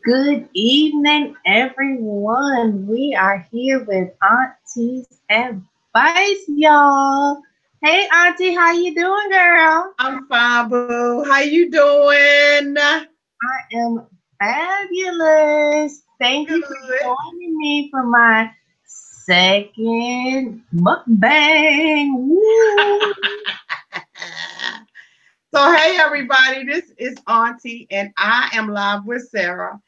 Good evening, everyone. We are here with Auntie's advice, y'all. Hey, Auntie, how you doing, girl? I'm fine, boo. How you doing? I am fabulous. Thank you for Good. joining me for my second mukbang. Woo! So, hey, everybody, this is Auntie, and I am live with Sarah.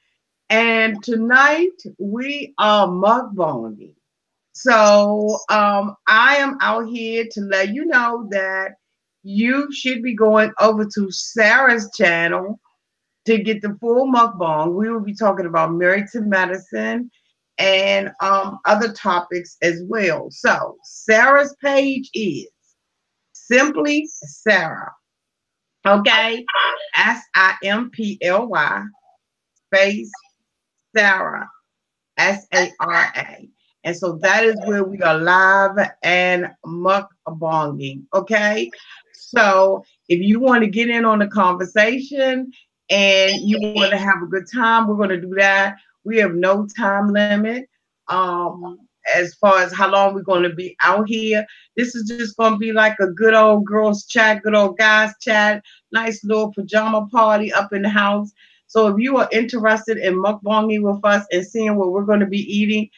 And tonight we are mukbanging. So, I am out here to let you know that you should be going over to Sarah's channel to get the full mukbang. We will be talking about Married to Medicine and other topics as well. So Sarah's page is Simply Sarah. Okay, Simply space Sarah Sara. And so that is where we are live and mukbanging. Okay. So if you want to get in on the conversation and you want to have a good time, we're going to do that. We have no time limit. As far as how long we're going to be out here, this is just going to be like a good old girls chat, good old guys chat, nice little pajama party up in the house. So if you are interested in mukbanging with us and seeing what we're going to be eating,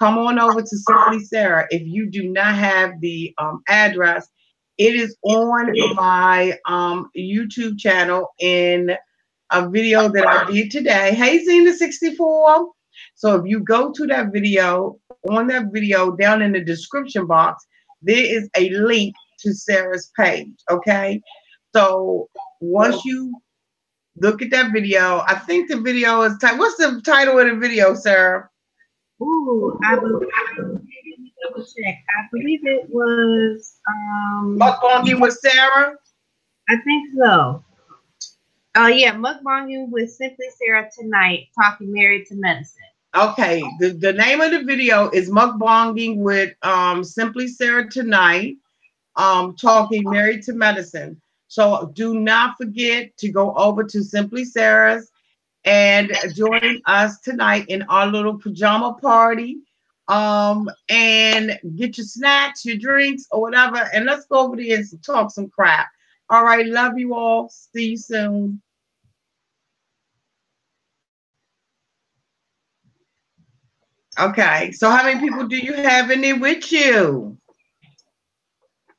come on over to Simply Sarah. If you do not have the address, it is on my YouTube channel in a video that I did today. Hey, Zena64. So if you go to that video, on that video, down in the description box, there is a link to Sarah's page. Okay. So once you look at that video. I think the video is what's the title of the video, Sarah? Ooh, I believe. Let me double check. I believe it was. Mukbanging with Sarah. I think so. Oh yeah, mukbanging with Simply Sarah tonight, talking married to medicine. Okay, the name of the video is Mukbanging with Simply Sarah tonight. Talking married to medicine. So do not forget to go over to Simply Sarah's and join us tonight in our little pajama party. And get your snacks, your drinks, or whatever, and let's go over there and talk some crap. All right, love you all. See you soon. Okay, so how many people do you have in there with you?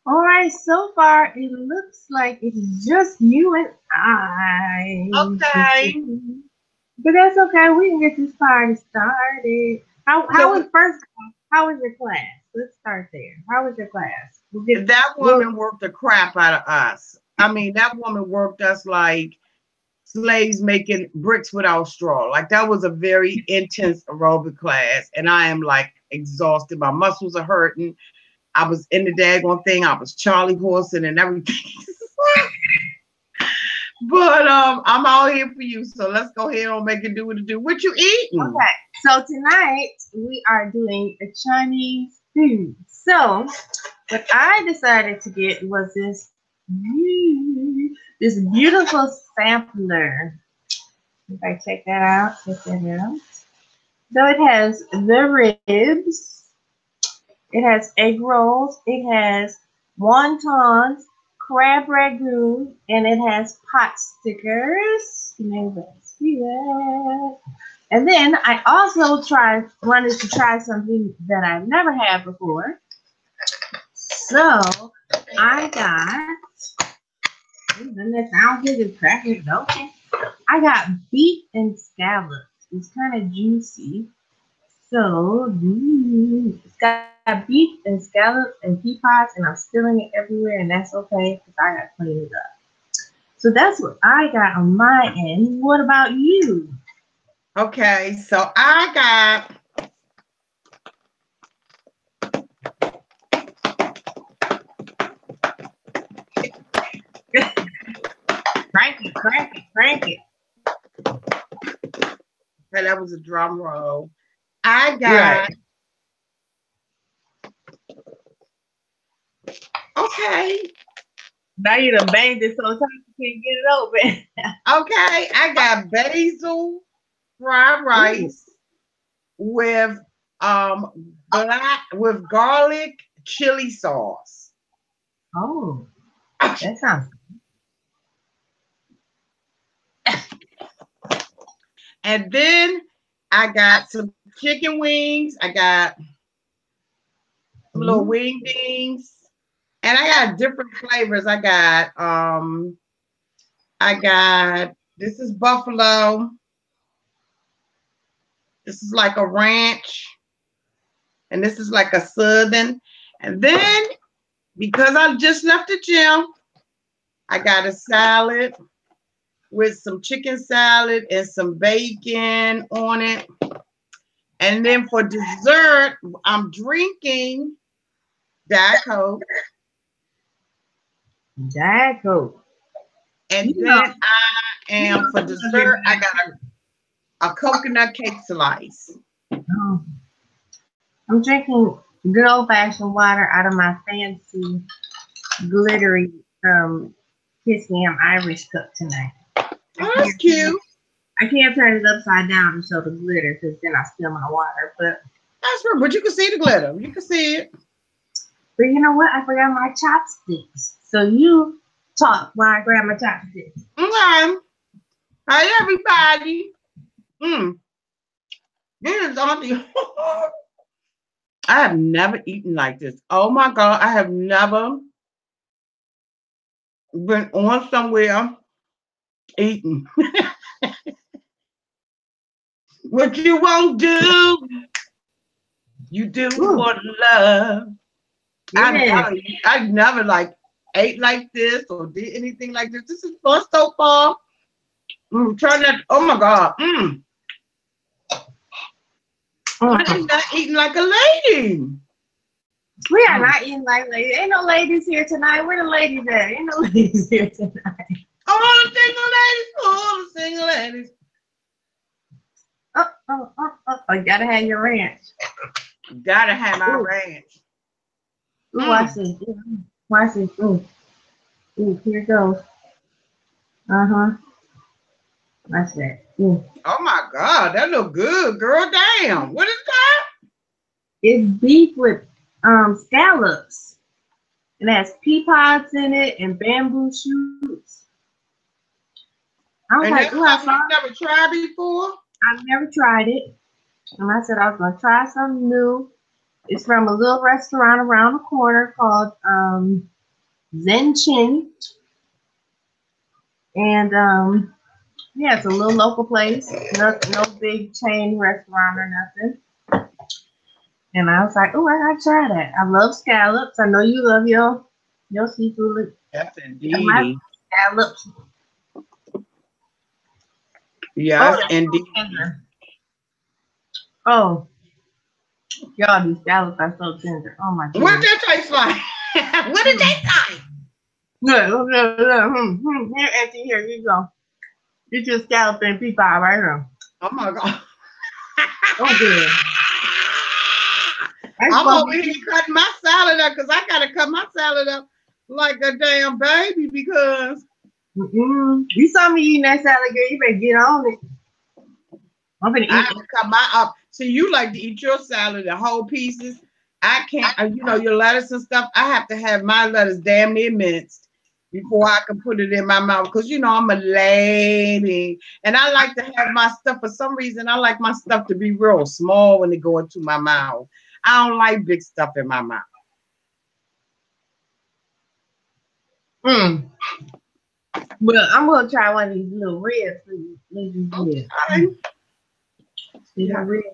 All right, so far it looks like it's just you and I. Okay. But that's okay. We can get this party started. How So was first? How was your class? Let's start there. How was your class? that Well, woman worked the crap out of us. I mean, that woman worked us like slaves making bricks without straw. Like that was a very intense aerobic class, and I am like exhausted. My muscles are hurting. I was in the daggone thing. I was Charlie horsing and everything. But I'm out here for you. So let's go ahead and make it do what it do. What you eating? okay. So tonight we are doing a Chinese food. So what I decided to get was this beautiful sampler. If I check that out. So it has the ribs, it has egg rolls, it has wontons, crab ragout, and it has pot stickers. Maybe see that. And then I also wanted to try something that I've never had before. So I got, and that sounds good as crackers, okay. I got beef and scallops. It's kind of juicy. So it's got beef and scallops and pea pods, and I'm spilling it everywhere, and that's okay because I got to clean it up. So that's what I got on my end. What about you? Okay, so I got Crank it, crank it, crank it. okay, that was a drum roll. I Right. got okay. Now you done banged it so tight you can't get it open. Okay, I got basil, fried Ooh. rice with with garlic chili sauce. Oh, that sounds. And then I got some chicken wings. I got some little Mm. wing dings. And I got different flavors. I got this is buffalo. This is like a ranch. And this is like a southern. And then because I just left the gym, I got a salad with some chicken salad and some bacon on it. And then for dessert, I'm drinking Diet Coke. Diet Coke. And You know, then I am for dessert, I got a coconut cake slice. oh, I'm drinking good old fashioned water out of my fancy glittery Kiss Me I'm Irish cup tonight. Oh, that's cute. I can't turn it upside down to show the glitter because then I spill my water. That's right, but you can see the glitter. You can see it. But you know what? I forgot my chopsticks. So you talk while I grab my chopsticks. Okay. Hi, everybody. This is Auntie. I have never eaten like this. Oh my God. I have never been on somewhere eating. What you won't do, you do Ooh, for love. yeah. I never like ate like this or did anything like this. This is fun so far. Trying that. Oh my God. I'm not eating like a lady. We are not eating like ladies. Ain't no ladies here tonight. Where the ladies at? Ain't no ladies here tonight. All the single ladies. All the single ladies. Oh, you gotta have your ranch. Gotta have my Ooh. ranch. Ooh, watch this. Watch this. Ooh, here it goes. Uh-huh. Watch that. Ooh. Oh my God, that look good, girl. Damn. What is that? It's beef with scallops. It has pea pods in it and bamboo shoots. I was And like, that's ooh, I something saw you it. never tried before? I've never tried it. And I said I was gonna try something new. It's from a little restaurant around the corner called Zen Chin. And yeah, it's a little local place. No big chain restaurant or nothing. And I was like, oh, I gotta try that. I love scallops. I know you love your seafood. Yes, My indeed. scallops. Oh, Yes, that's so indeed. tender. Oh, y'all, these scallops are so tender. Oh my What goodness. does that taste like? What does that taste like? Look. Here, Auntie, here you go. Get your scallop and pea pie right here. Oh my God. Oh, good. I'm over here cutting my salad up because I gotta cut my salad up like a damn baby because You saw me eating that salad, girl. You better get on it. I'm gonna I eat have to cut my up. See, you like to eat your salad in whole pieces. I can't, your lettuce and stuff. I have to have my lettuce damn near minced before I can put it in my mouth because I'm a lady and I like to have my stuff. For some reason, I like my stuff to be real small when it go into my mouth. I don't like big stuff in my mouth. Well, I'm gonna try one of these little ribs for you. Okay. See the Yeah. ribs?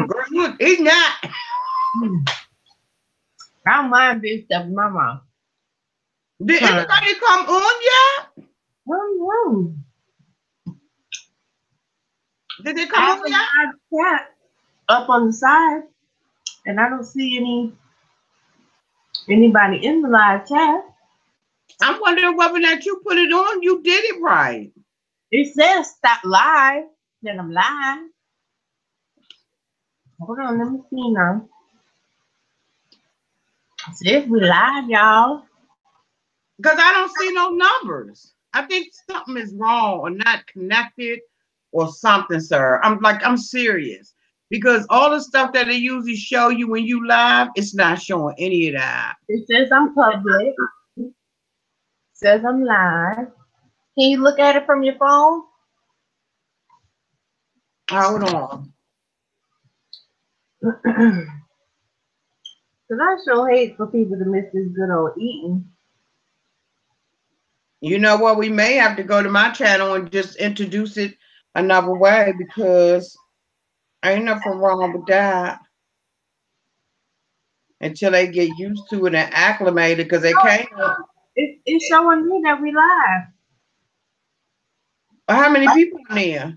Girl, you eating that? I don't mind big stuff in my mouth. Did anybody come on yet? Did they come on yet? Up on the side, and I don't see anybody in the live chat. I'm wondering whether or not you put it on. You did it right. It says stop live. Then I'm live. Hold on, let me see now. See if we live, y'all. Because I don't see no numbers. I think something is wrong or not connected or something, sir. I'm serious. Because all the stuff that they usually show you when you live, it's not showing any of that. It says I'm public. It says I'm live. Can you look at it from your phone? Hold on. Because I sure hate for people to miss this good old eating. You know what? We may have to go to my channel and just introduce it another way because ain't nothing wrong with that until they get used to it and acclimated because they can't. It's showing me that we live. How many people in there?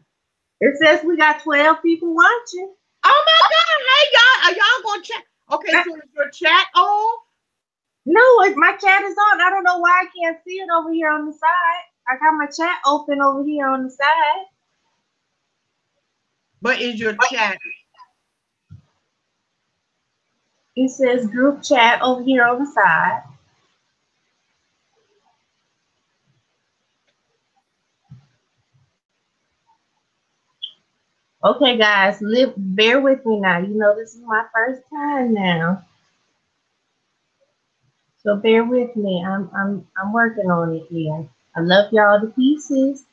It says we got 12 people watching. Oh my God! Hey y'all, are y'all gonna chat? Okay, so is your chat on? No, my chat is on. I don't know why I can't see it over here on the side. I got my chat open over here on the side. But is your chat? It says group chat over here on the side. Okay, guys, bear with me now. You know this is my first time now, so bear with me. I'm working on it here. I love y'all to pieces.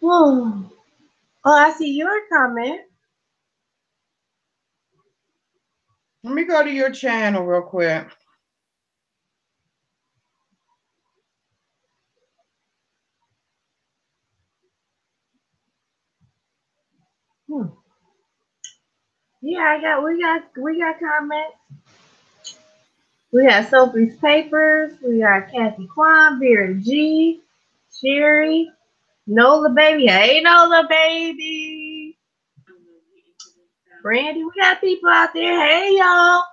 Oh, I see your comment. Let me go to your channel real quick. Yeah, we got comments. We got Sophie's Papers. We got Kathy Kwan, Vera G, Sherry, Nola Baby. Hey, Nola Baby. Brandy, we got people out there. Hey, y'all.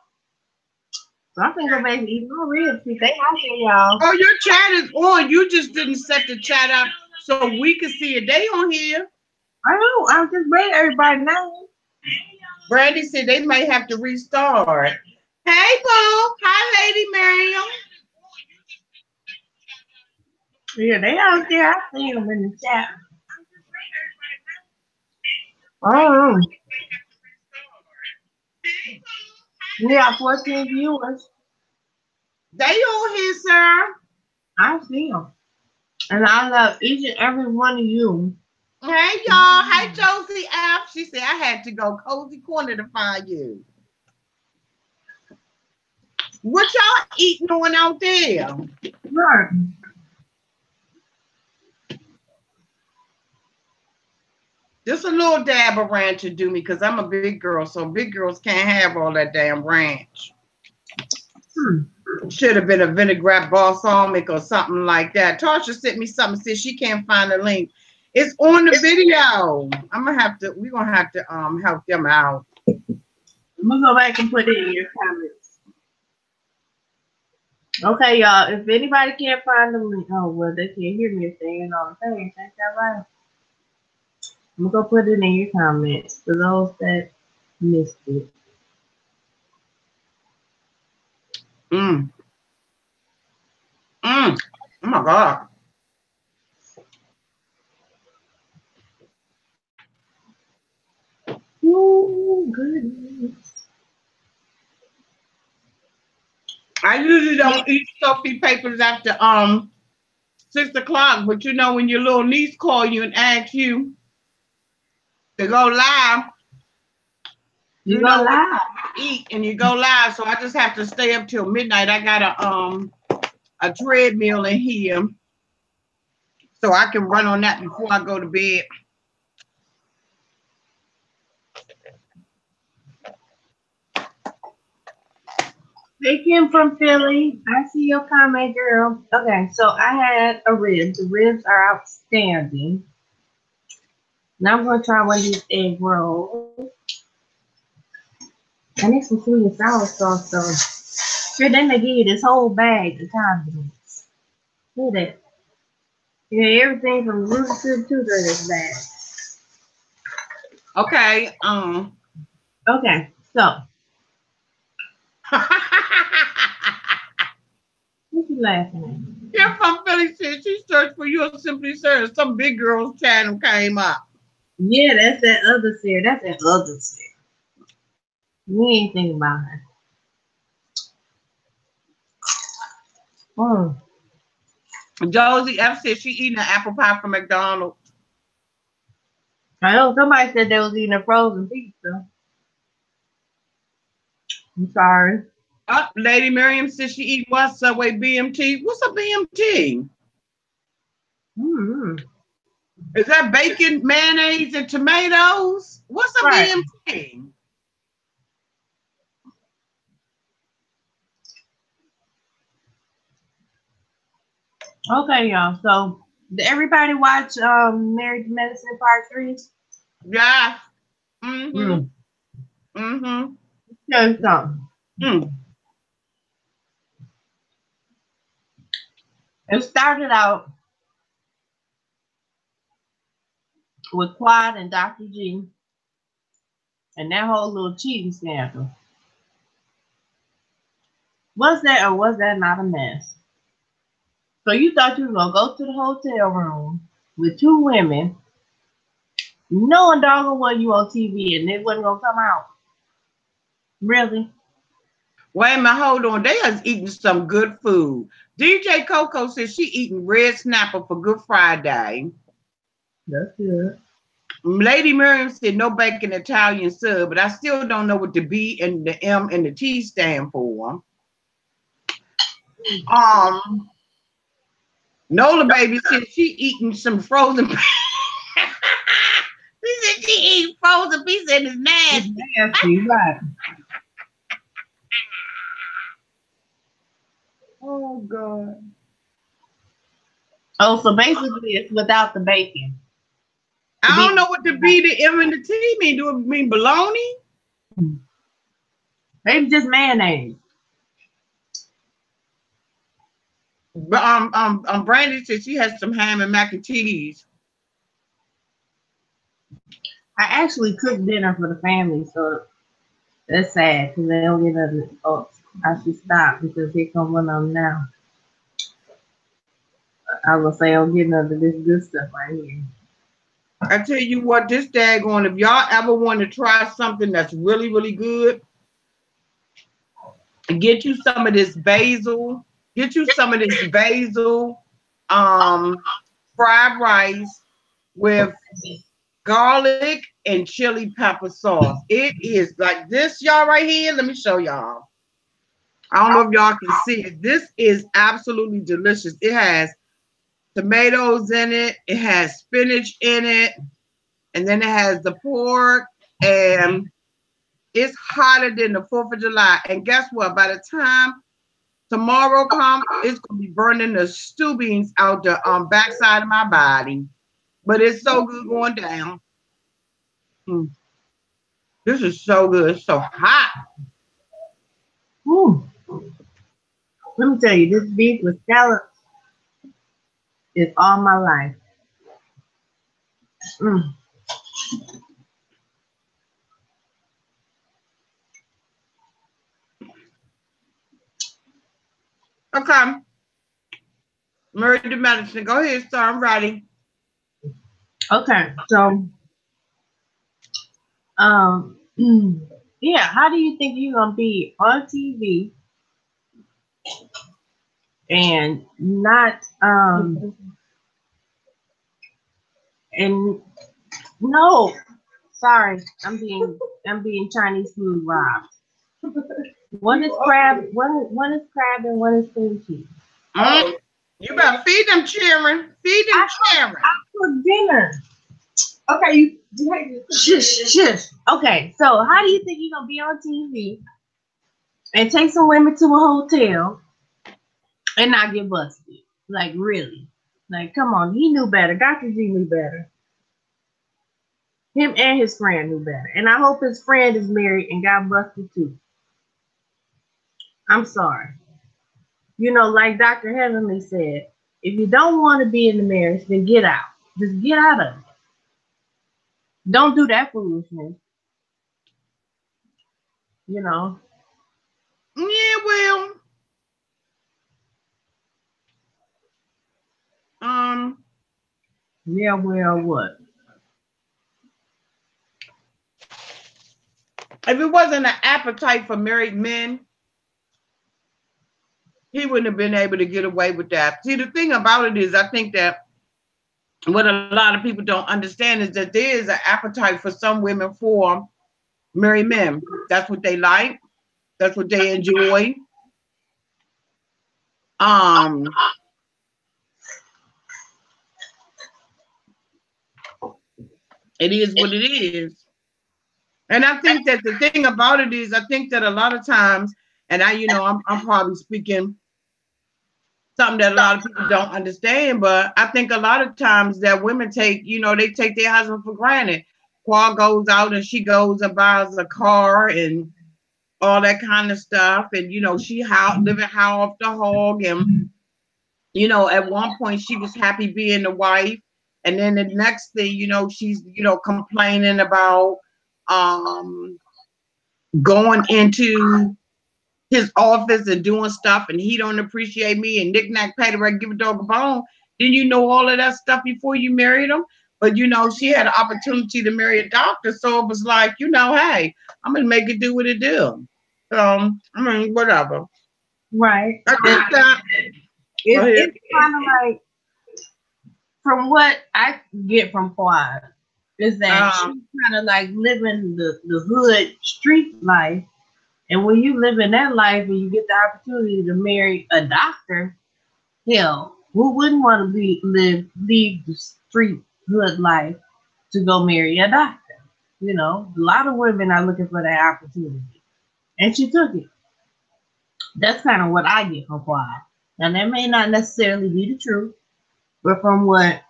So I'm gonna go back and eat my ribs. See, they out there, y'all. Oh, your chat is on. You just didn't set the chat up so we could see it. They on here. I know. I'm just letting everybody know. Brandy said they might have to restart. Hey, Boo. Hi, Lady Miriam. Yeah, they out there. I see them in the chat. Oh, we got 14 viewers. They on here, sir. I see them. And I love each and every one of you. Hey, y'all. Hey, Josie F. She said I had to go cozy corner to find you. What y'all eating on out there? Right. Just a little dab of ranch to do me because I'm a big girl, so big girls can't have all that damn ranch. Should have been a vinaigrette balsamic or something like that. Tasha sent me something, said she can't find the link. It's on the video. We're gonna have to help them out. I'm gonna go back and put it in your comments. Okay, y'all. If anybody can't find the link, oh well, they can't hear me if they ain't on the page. Ain't that right? I'm gonna put it in your comments for those that missed it. Oh my God. Oh, goodness. I usually don't eat Sophie papers after 6 o'clock, but you know when your little niece call you and ask you to go live, you go live. Eat and you go live. So I just have to stay up till midnight. I got a treadmill in here, so I can run on that before I go to bed. Hey, Kim from Philly. I see your comment, girl. Okay, so I had a rib. The ribs are outstanding. Now I'm gonna try one of these egg rolls. I need some sweet and sour sauce though. Here, then they give you this whole bag of condiments. Look at that. Yeah, everything from root to this bag. Okay. Okay, so what you laughing Yeah, from Philly said she searched for you or simply searched. Some big girl's channel came up. Yeah, that's that other Sarah. That's that other Sarah. We ain't thinking about her. Mm. Josie F said she eating an apple pie from McDonald's. I know somebody said they was eating a frozen pizza. I'm sorry. Up, Lady Miriam said she eat what? Subway BMT. What's a BMT? Mm-hmm. Is that bacon, mayonnaise, and tomatoes? What's a Right. BMT? Okay, y'all. So, did everybody watch Married to Medicine Part 3? Yeah. Mm-hmm. Mm. Mm-hmm. Tell you something. Mm. It started out with Quad and Dr. G and that whole little cheating scandal. Was that or was that not a mess? So you thought you was gonna go to the hotel room with two women, knowing doggone well you on TV and it wasn't gonna come out. Really? Wait a minute, hold on. They is eating some good food. DJ Coco says she eating red snapper for Good Friday. That's good. Lady Miriam said no bacon Italian sub, but I still don't know what the B and the M and the T stand for. Nola baby said she eating some frozen. She said she eating frozen pizza and it's It's nasty. nasty, right? Oh God. Oh, so basically it's without the bacon. I The don't B, know what the B, the M, and the T mean. Do it mean bologna? maybe just mayonnaise. But Brandy said she has some ham and mac and cheese. I actually cooked dinner for the family, so that's sad because they don't get nothing. Oh, I should stop because here come one of them now. I was say I'll get none of this good stuff right here. I tell you what, this daggone, if y'all ever want to try something that's really, really good, get you some of this basil, get you some of this basil fried rice with garlic and chili pepper sauce. It is like this, y'all, right here. Let me show y'all. I don't know if y'all can see it. This is absolutely delicious. It has tomatoes in it. It has spinach in it. And then it has the pork. And it's hotter than the 4th of July. And guess what? By the time tomorrow comes, it's going to be burning the stew beans out the backside of my body. But it's so good going down. Mm. This is so good. It's so hot. Ooh. Let me tell you, this beef with scallops is all my life. Mm. Okay. Murray the medicine. Go ahead, sir. I'm ready. Okay, so um, yeah, how do you think you're gonna be on TV and not and no, sorry, I'm being Chinese food robbed. One is crab, one is crab and one is cream cheese. Mm. You better feed them children. Feed them children. I cook dinner. Okay, shush, shush. Okay, so how do you think you're gonna be on TV and take some women to a hotel and not get busted? Like really? Like come on, he knew better. Dr. G knew better. Him and his friend knew better. And I hope his friend is married and got busted too. I'm sorry. You know, like Dr. Heavenly said, if you don't want to be in the marriage, then get out. Just get out of it. Don't do that foolishness. You know. Yeah, well, Yeah, well, what? If it wasn't an appetite for married men, he wouldn't have been able to get away with that. See, the thing about it is, I think that what a lot of people don't understand is that there is an appetite for some women for married men. That's what they like. That's what they enjoy. Um, it is what it is. And I think that the thing about it is, I think that a lot of times, and I'm probably speaking something that a lot of people don't understand, but I think a lot of times that women they take their husband for granted. Qua goes out and she goes and buys a car and all that kind of stuff, and she living how off the hog, and at one point she was happy being the wife, and then the next thing she's complaining about um going into his office and doing stuff, and he don't appreciate me, and knick-knack paddywhack, give a dog a bone. Then all of that stuff before you married him. But she had an opportunity to marry a doctor, so it was like, hey, I'm gonna make it do what it do. I mean, whatever. Right. I think that It's kind of like, from what I get from Quad, is that she's kind of like living the hood street life. And when you live in that life and you get the opportunity to marry a doctor, hell, who wouldn't want to leave the street hood life to go marry a doctor? A lot of women are looking for that opportunity. And she took it. That's kind of what I get from Quad. Now that may not necessarily be the truth, but from what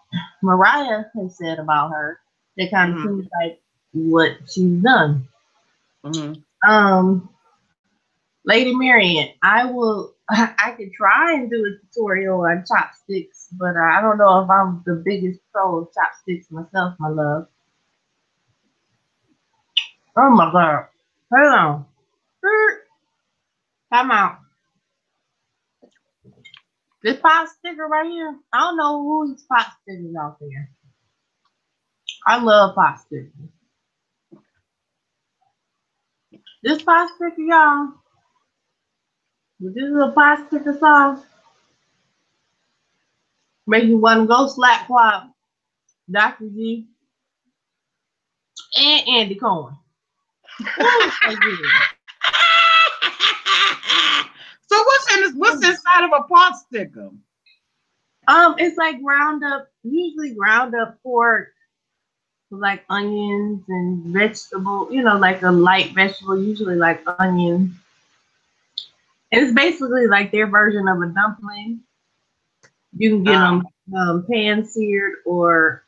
Mariah has said about her, that kind of seems like what she's done. Lady Marian, I could try and do a tutorial on chopsticks, but I don't know if I'm the biggest pro of chopsticks myself, my love. Oh my God. Hold on. Come out. This pot sticker right here, I don't know who's pot stickers out there. I love pot stickers. This pot sticker, y'all, with this little pot sticker sauce, make you want to go slap Quad, Dr. G, and Andy Cohen. So what's inside of a pot sticker? It's like usually ground up pork, with like onions and vegetable, like a light vegetable, usually like onions. And it's basically like their version of a dumpling. You can get them pan seared or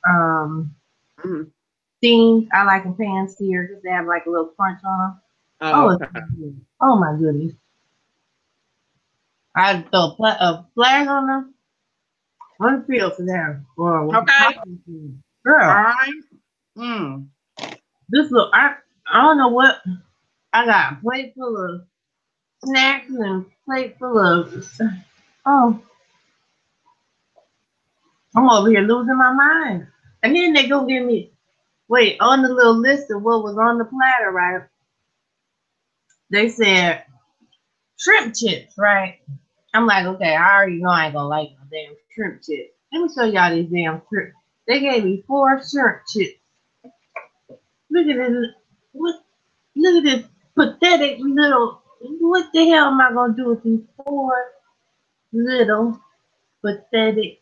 steamed. I like them pan seared because they have like a little crunch on them. Okay. Oh my goodness. I'd throw a flag on them. One feel for them. Okay. Girl. All right. This look, I don't know what. I got a plate full of snacks and a plate full of. Oh. I'm over here losing my mind. And then they go give me, on the little list of what was on the platter, right? They said shrimp chips, right? I'm like, okay, I already know I ain't gonna like no damn shrimp chips. Let me show y'all these damn shrimp. They gave me 4 shrimp chips. Look at this. Look at this pathetic little. What the hell am I gonna do with these 4 little pathetic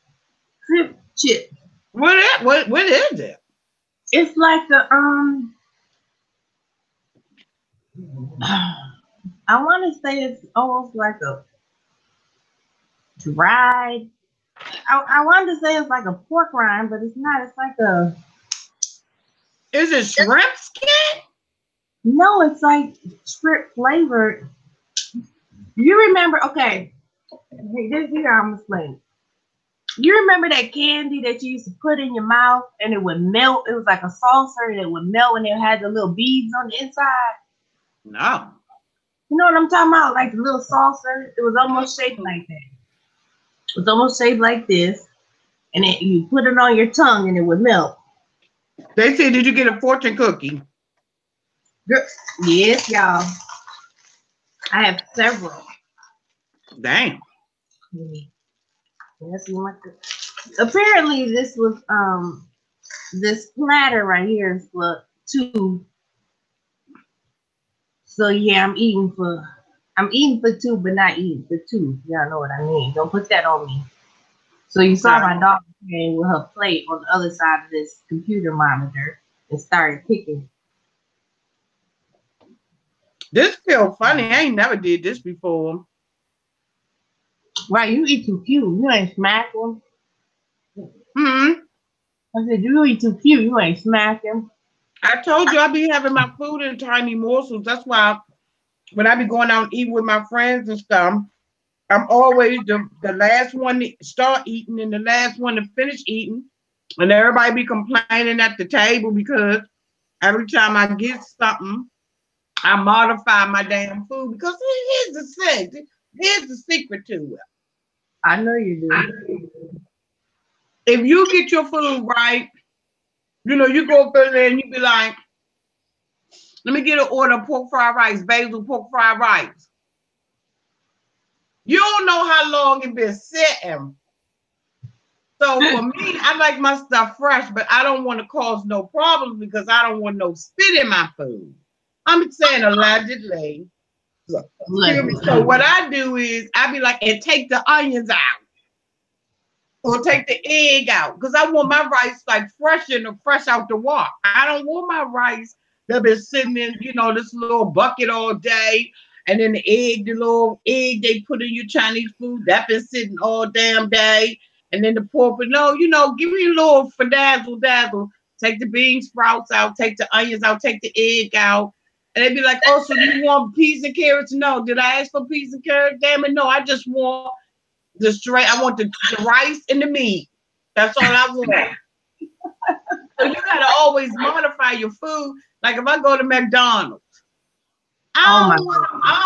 shrimp chips? What is it? It's like a I want to say it's almost like a dried. I wanted to say it's like a pork rind, but it's not. It's like a. Is it shrimp skin? No, it's like shrimp flavored. You remember? Okay, this here I'm explaining. You remember that candy that you used to put in your mouth and it would melt? It was like a saucer and it would melt and it had the little beads on the inside. No. You know what I'm talking about? Like the little saucer. It was almost shaped like that. It was almost shaped like this. and then you put it on your tongue and it would melt. They said, did you get a fortune cookie? Yes, y'all. I have several. Damn. Let's see apparently this was this platter right here is for two. So yeah, I'm eating for two, but not eating for two. Y'all know what I mean. Don't put that on me. So you saw my dog playing with her plate on the other side of this computer monitor and started picking. This feels funny. I ain't never did this before. Right, you eat too cute. You ain't smacking. Hmm. I said, you eat too cute. You ain't smacking. I told you I be having my food in tiny morsels. That's why when I be going out and eat with my friends and stuff, I'm always the last one to start eating and the last one to finish eating. And everybody be complaining at the table because every time I get something, I modify my damn food. Because here's the thing. Here's the secret to it. I know you do. If you get your food right, you know, you go up there and you be like, let me get an order of pork fried rice, basil pork fried rice. You don't know how long it been sitting. So for me, I like my stuff fresh, but I don't want to cause no problems because I don't want no spit in my food. I'm saying allegedly. So what I do is I be like, and take the onions out. Or take the egg out. Because I want my rice like fresh out the wok. I don't want my rice that been sitting in, you know, this little bucket all day. And then the little egg they put in your Chinese food, that been sitting all damn day. And then the pork, but no, you know, give me a little dazzle. Take the bean sprouts out, take the onions out, take the egg out. And they'd be like, oh, so you want peas and carrots? No. Did I ask for peas and carrots? Damn it, no. I just want I want the rice and the meat. That's all I want. So you gotta always modify your food. Like if I go to McDonald's, I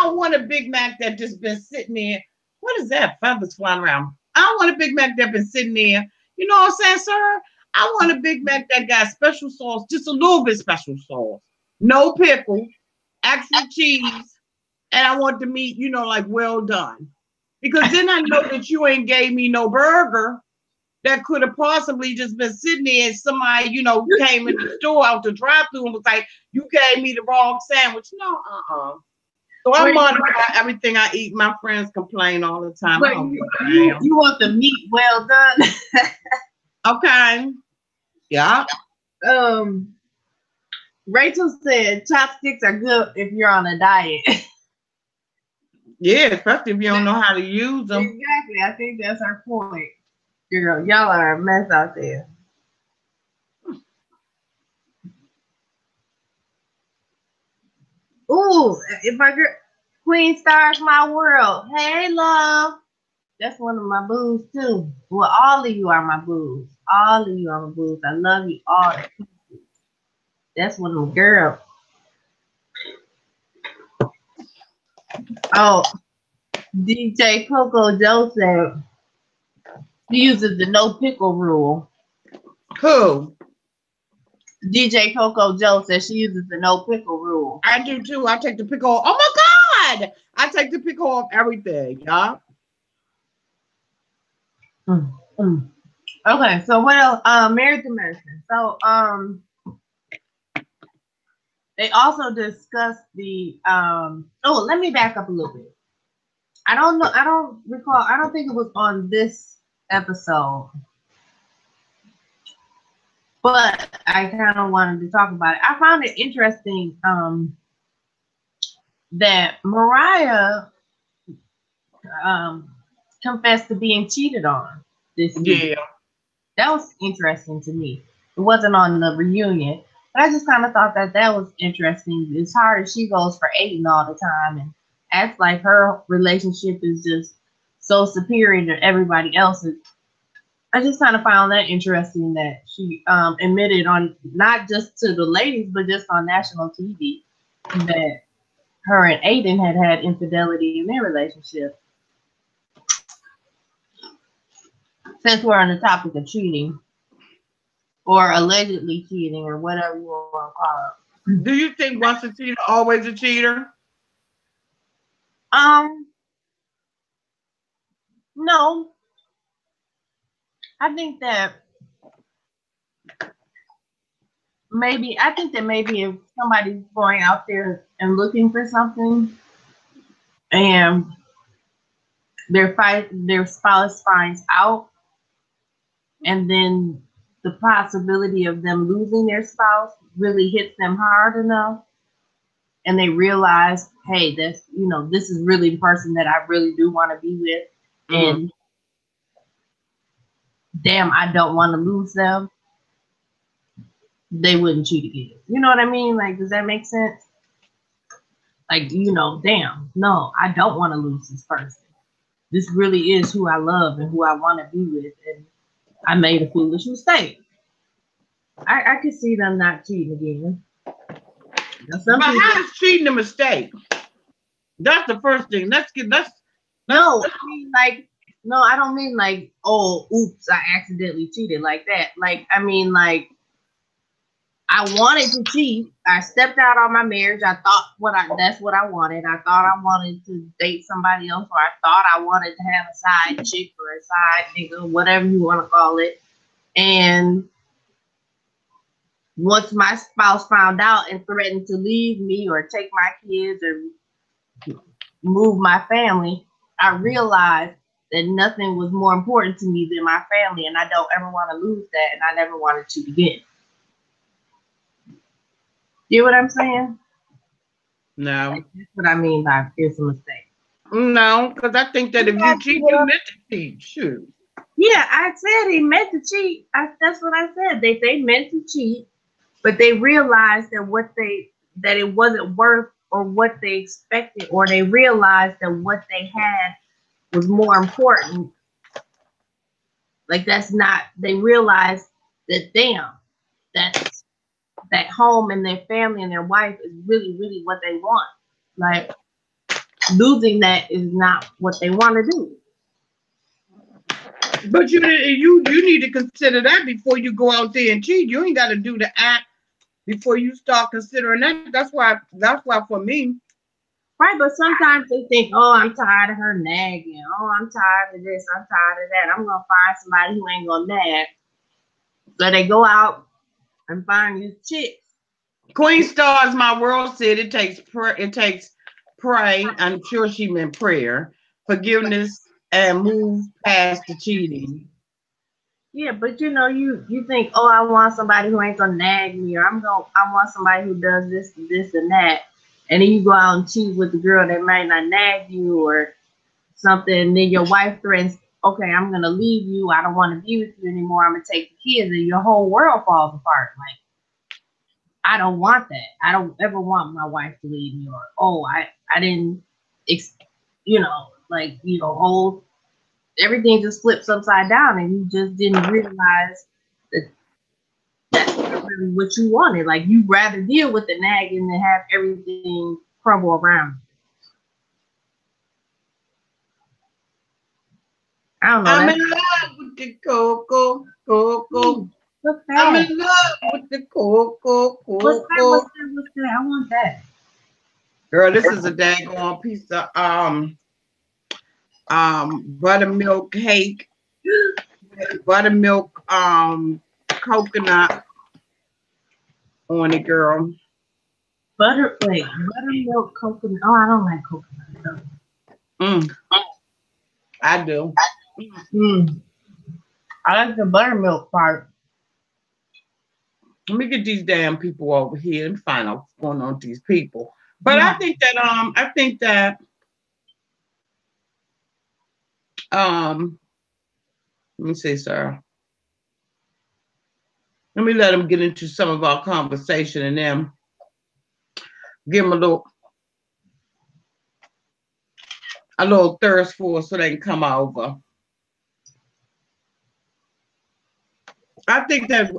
don't want a Big Mac that just been sitting there. What is that? Feathers flying around. I don't want a Big Mac that been sitting there. You know what I'm saying, sir? I want a Big Mac that got special sauce, just a little bit special sauce. No pickle, extra cheese, and I want the meat, you know, like well done. Because then I know that you ain't gave me no burger that could have possibly just been sitting there and somebody, you know, came in the store out the drive-thru and was like, you gave me the wrong sandwich. No, So I modify everything I eat. My friends complain all the time. You want the meat well done. Okay. Yeah. Rachel said chopsticks are good if you're on a diet. Yeah, especially if you don't know how to use them. Exactly. I think that's our point. Girl, y'all are a mess out there. Ooh, if my girl Queen Star's my world. Hey, love. That's one of my boos too. Well, all of you are my boos. All of you are my boos. I love you all. That's one of them girls. Oh, DJ Coco Joe said she uses the no pickle rule. Who? DJ Coco Joe says she uses the no pickle rule. I do too. I take the pickle off. Oh my God! I take the pickle off everything, y'all. Okay, so what else? Married to Medicine. So they also discussed the oh, let me back up a little bit. I don't know, I don't recall, I don't think it was on this episode, but I kind of wanted to talk about it. I found it interesting that Mariah confessed to being cheated on this season. Yeah. That was interesting to me. It wasn't on the reunion, but I just kind of thought that was interesting. As hard as she goes for Aiden all the time and acts like her relationship is just so superior to everybody else's. I just kind of found that interesting that she admitted on not just to the ladies, but just on national TV that her and Aiden had infidelity in their relationship. since we're on the topic of cheating or allegedly cheating or whatever you want to call Do you think once a cheater, always a cheater? it. No, I think that maybe if somebody's going out there and looking for something and their spouse finds out, and then the possibility of them losing their spouse really hits them hard enough, and they realize, hey, this is really the person that I really do want to be with, Mm-hmm. and damn, I don't want to lose them, they wouldn't cheat again. You know what I mean? Like, does that make sense? Like, damn, no, I don't want to lose this person. This really is who I love and who I want to be with, and I made a foolish mistake. I could see them not cheating again. But how is cheating a mistake? That's the first thing. No, I don't mean like, oh, oops, I accidentally cheated like that. Like, I mean, like, I wanted to cheat. I stepped out on my marriage. I thought that's what I wanted. I thought I wanted to date somebody else, or I thought I wanted to have a side chick or a side nigga, whatever you want to call it. And once my spouse found out and threatened to leave me or take my kids or move my family, I realized that nothing was more important to me than my family, and I don't ever want to lose that, and I never wanted to again. You know what I'm saying? No. Like, that's what I mean by it's a mistake. No, because I think that if you cheat, you meant to cheat. Shoot. Yeah, I said he meant to cheat. That's what I said. They meant to cheat, but they realized that it wasn't worth or what they expected, or they realized that what they had was more important. Like, they realized that, damn, that home and their family and their wife is really, really what they want. Like, losing that is not what they want to do. But you need to consider that before you go out there and cheat. You ain't got to do the act before you start considering that. That's why for me. Right, but sometimes they think, oh, I'm tired of her nagging. Oh, I'm tired of this. I'm tired of that. I'm gonna find somebody who ain't gonna nag. So they go out and find these chicks. Queen Stars, my world said it takes pray. I'm sure she meant prayer, forgiveness, and move past the cheating. Yeah, but you think, oh, I want somebody who ain't gonna nag me, or I want somebody who does this, and that, and then you go out and cheat with the girl that might not nag you or something, and then your wife threatens, okay, I'm gonna leave you, I don't want to be with you anymore, I'm gonna take the kids, and your whole world falls apart. Like, I don't want that. I don't ever want my wife to leave me, or oh, I didn't, old. Everything just flips upside down, and you just didn't realize that that's not really what you wanted. Like, you'd rather deal with the nagging than have everything crumble around. I don't know. I'm in love with the cocoa. What's I'm that? in love with the cocoa. What's that? What's that? I want that. Girl, this is a daggone piece of buttermilk cake, buttermilk coconut on it, girl. Buttermilk coconut. Oh, I don't like coconut. Mm, I do. Mm. I like the buttermilk part. Let me get these damn people over here and find out what's going on with these people. But Yeah. I think that let me see, sir. Let me let them get into some of our conversation and then give them a little thirst for us so they can come over. I think that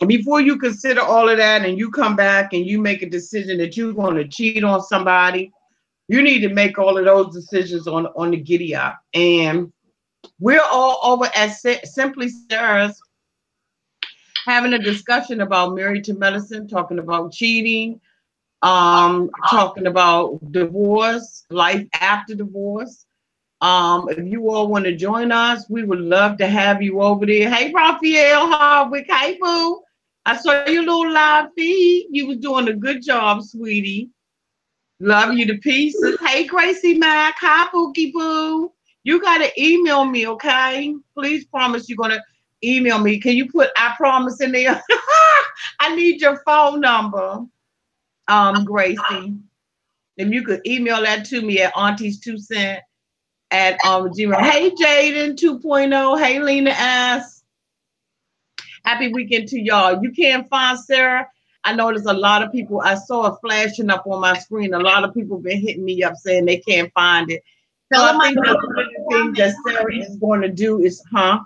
before you consider all of that and you come back and you make a decision that you're going to cheat on somebody, You need to make all of those decisions on the giddy up. And we're all over at Simply Sarah's having a discussion about Married to Medicine, talking about cheating, talking about divorce, life after divorce. If you all want to join us, we would love to have you over there. Hey, Raphael Hardwick. Hey, boo. I saw your little live feed. You was doing a good job, sweetie. Love you to pieces. Hey, Gracie Mac. Hi, Bookie Boo. You got to email me, okay? Please promise you're going to email me. Can you put I promise in there? I need your phone number, Gracie. If you could email that to me at Auntie's 2 cent at Gmail. Hey, Jaden 2.0. Hey, Lena S. Happy weekend to y'all. You can't find Sarah. I know there's a lot of people. I saw it flashing up on my screen. A lot of people been hitting me up saying they can't find it. So I think that one of the things that Sarah is going to do is, Tell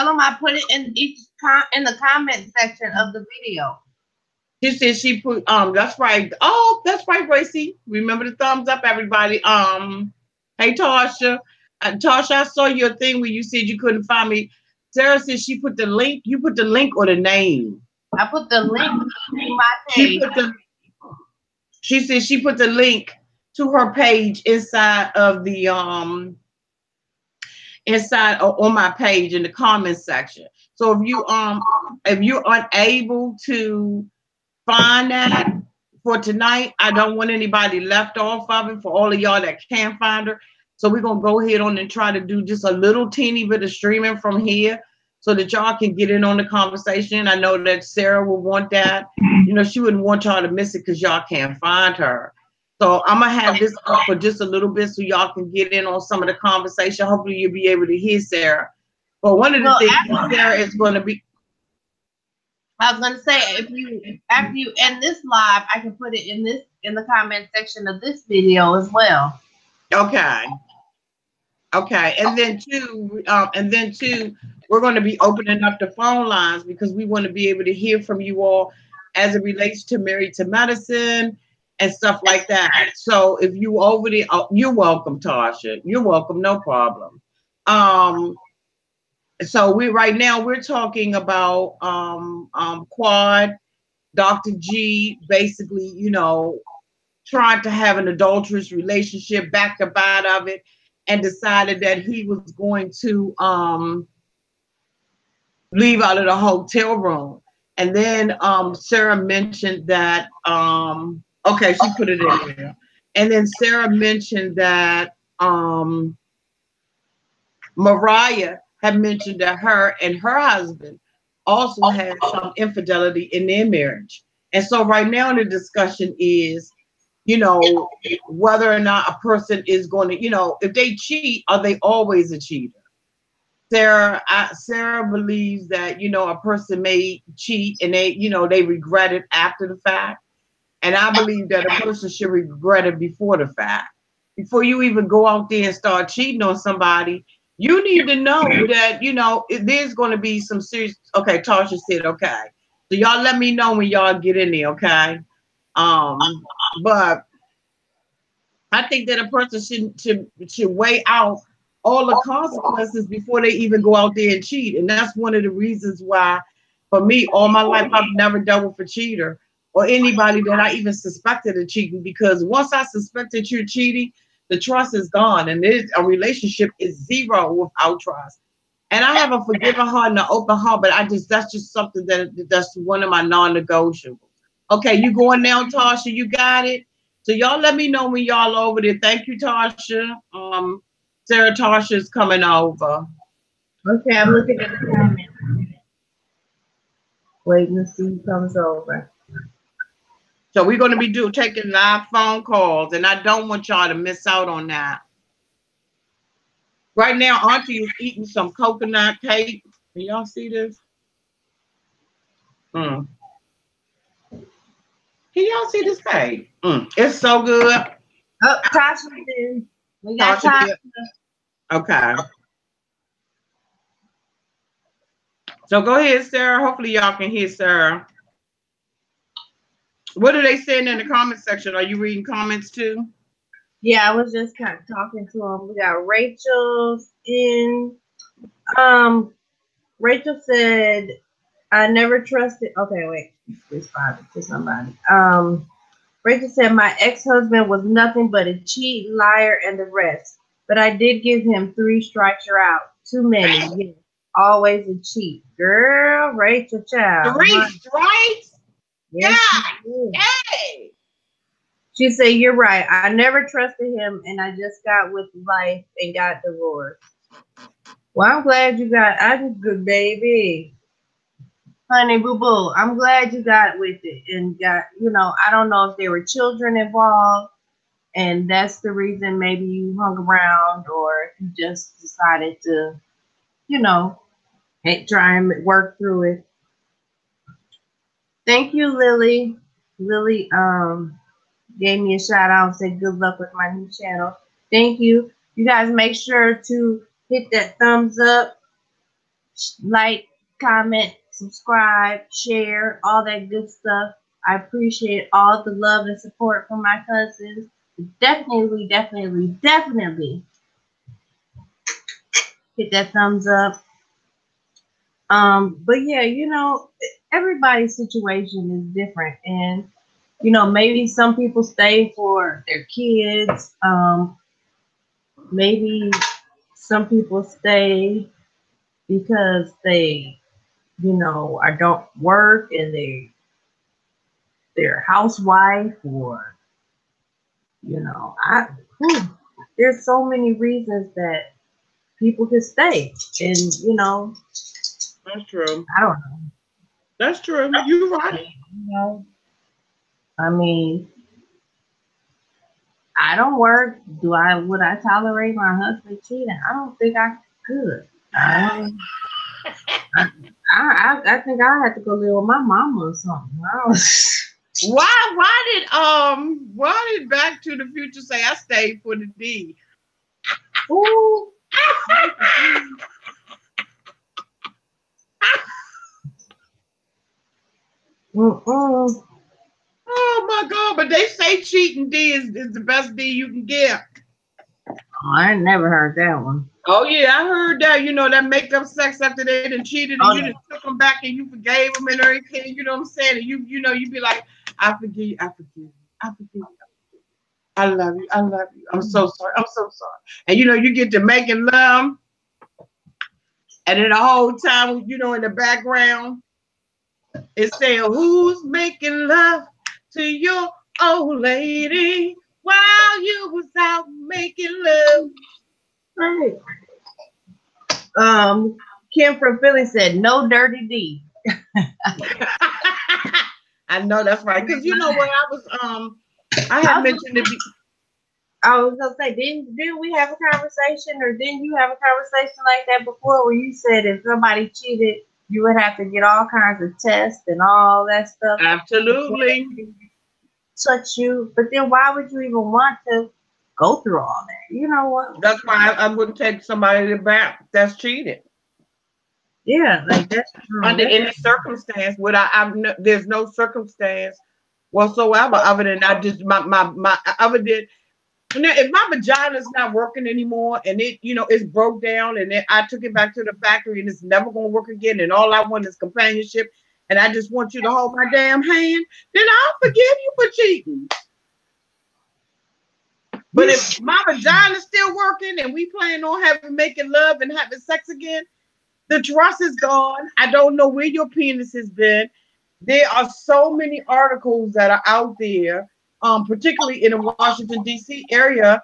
them I put it in in the comment section of the video. She said she put that's right. Oh, that's right, Gracie. Remember the thumbs up, everybody. Hey Tasha. Tasha, I saw your thing where you said you couldn't find me. Sarah said she put the link. You put the link or the name? I put the link to my page. She said she put the link to her page inside of the inside on my page in the comment section. So if you're unable to find that for tonight, I don't want anybody left off of it for all of y'all that can't find her. So we're gonna go ahead on and try to do just a little teeny bit of streaming from here so that y'all can get in on the conversation. I know that Sarah will want that. You know, she wouldn't want y'all to miss it because y'all can't find her. So I'm gonna have this up for just a little bit so y'all can get in on some of the conversation. Hopefully you'll be able to hear Sarah. But one of the things that Sarah is gonna be, I was gonna say, after you end this live, I can put it in the comment section of this video as well. Okay. And then two, we're going to be opening up the phone lines because we want to be able to hear from you all as it relates to Married to Medicine and stuff like that. So if you over there, you're welcome, Tasha. You're welcome, no problem. So right now we're talking about Quad, Dr. G, basically, you know, trying to have an adulterous relationship, backed up out of it, and decided that he was going to leave out of the hotel room. And then Sarah mentioned that, okay, she put it in there. And then Sarah mentioned that Mariah had mentioned that her and her husband also had some infidelity in their marriage. And so right now the discussion is, you know, whether or not a person is going to, you know, if they cheat, are they always a cheater? Sarah believes that, you know, a person may cheat and they, you know, they regret it after the fact. And I believe that a person should regret it before the fact. Before you even go out there and start cheating on somebody, you need to know that, you know, there's going to be some serious. Okay, Tasha said, okay. So y'all let me know when y'all get in there, okay? But I think that a person should weigh out all the consequences before they even go out there and cheat. And that's one of the reasons why, for me, all my life, I've never dealt with a cheater or anybody that I even suspected of cheating, because once I suspect that you're cheating, the trust is gone, and a relationship is zero without trust. And I have a forgiving heart and an open heart, but that's just something that's one of my non-negotiables. Okay, you going now, Tasha? You got it. So y'all let me know when y'all over there. Thank you, Tasha. Sarah, Tasha's coming over. Okay, I'm looking at the comments. Waiting to see who comes over. So we're going to be taking live phone calls, and I don't want y'all to miss out on that. Right now, Auntie is eating some coconut cake. Can y'all see this? Can y'all see this cake? It's so good. Oh, Tasha, we got Tasha. Okay. So go ahead, Sarah. Hopefully y'all can hear Sarah. What are they saying in the comment section? Are you reading comments too? Yeah, I was just kind of talking to him. We got Rachel's in. Rachel said, "I never trusted." Okay, wait. Responded to somebody. Rachel said, "My ex-husband was nothing but a cheat, liar, and the rest. But I did give him 3 strikes you're out. Too many. Yes. Always a cheat. Girl, Rachel child. Three Huh? strikes? Yes, she God, did. hey. She said, you're right. I never trusted him, and I just got with life and got divorced. Well, I'm glad you got, I just good baby. Honey boo boo, I'm glad you got with it and got, I don't know if there were children involved and that's the reason maybe you hung around or if you just decided to, you know, try and work through it. Thank you, Lily. Lily gave me a shout out and said good luck with my new channel. Thank you. You guys make sure to hit that thumbs up, like, comment, subscribe, share, all that good stuff. I appreciate all the love and support from my cousins. Definitely, definitely, definitely hit that thumbs up. But yeah, everybody's situation is different, and maybe some people stay for their kids. Maybe some people stay because they, I don't work and they're housewife or I there's so many reasons that people can stay, and That's true. I don't know. That's true. You're right. You know, I mean, I don't work. Would I tolerate my husband cheating? I don't think I could. I I, I think I had to go live with my mama or something. I was, Why did Back to the Future say I stayed for the D? ooh, mm-mm. Oh my God, but they say cheating D is the best D you can get. Oh, I ain't never heard that one. Oh yeah, I heard that. You know that makeup sex after they done cheated and Oh, you just took them back and you forgave them and everything. You know what I'm saying? And you be like, I forgive you, I forgive you, I forgive you. I love you, I love you. I'm so sorry, I'm so sorry. And you get to making love, and then the whole time, in the background, it's saying, "Who's making love to your old lady while you was out making love?" right. Kim from Philly said, "No dirty D." I know that's right. Because you know what I I had was, mentioned it. I was gonna say, didn't we have a conversation, or didn't you have a conversation like that before, where you said if somebody cheated, you would have to get all kinds of tests and all that stuff before Absolutely. they could touch you? But then why would you even want to go through all that? You know what? That's why I wouldn't take somebody to back that's cheated Yeah, like that's true. under any circumstance. There's no circumstance whatsoever other than I just my other than now, if my vagina's not working anymore and it's broke down and then I took it back to the factory and it's never gonna work again and all I want is companionship and I just want you to hold my damn hand, then I'll forgive you for cheating. But if my vagina's still working and we plan on making love and having sex again, the trust is gone. I don't know where your penis has been. There are so many articles that are out there, particularly in the Washington D.C. area,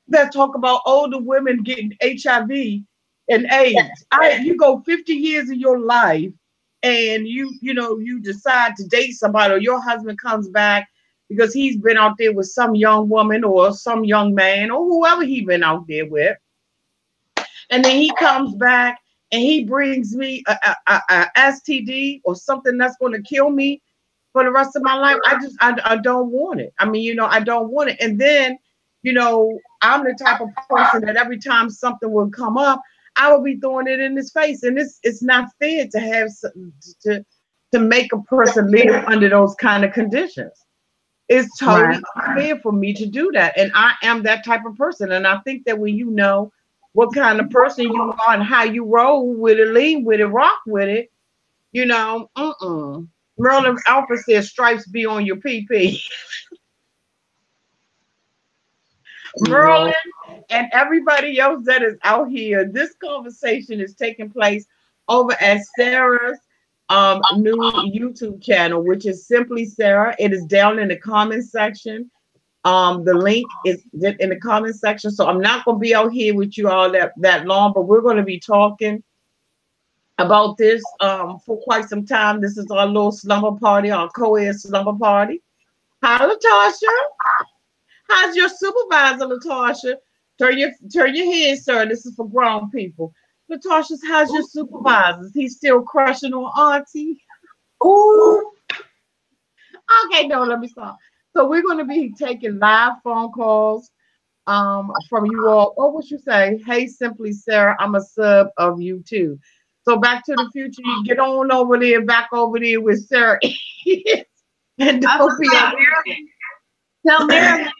that talk about older women getting HIV and AIDS. You go 50 years of your life and you decide to date somebody or your husband comes back because he's been out there with some young woman or some young man or whoever he been out there with. And then he comes back and he brings me a STD or something that's going to kill me for the rest of my life. I don't want it. I mean, I don't want it. And then, I'm the type of person that every time something will come up, I will be throwing it in his face. And it's not fair to have to make a person live under those kind of conditions. It's Right. totally unfair for me to do that. And I am that type of person. And I think that when you know what kind of person you are and how you roll with it, lean with it, rock with it, you know, Merlin Alfred says stripes be on your PP. Lord. Merlin and everybody else that is out here, this conversation is taking place over at Sarah's new YouTube channel, which is Simply Sarah. It is down in the comment section. The link is in the comment section. So I'm not gonna be out here with you all that long, but we're gonna be talking about this for quite some time. This is our little slumber party, our co-ed slumber party. Hi, Latasha. How's your supervisor, Latasha? Turn your head, sir. This is for grown people. Latasha, how's your supervisor? He's still crushing on Auntie. Ooh. Okay, no, let me stop. So we're going to be taking live phone calls from you all. What would you say? Hey, Simply Sarah, I'm a sub of you too. So Back to the Future, you get on over there, back over there with Sarah. And I don't be forgot Marilyn. Tell Marilyn.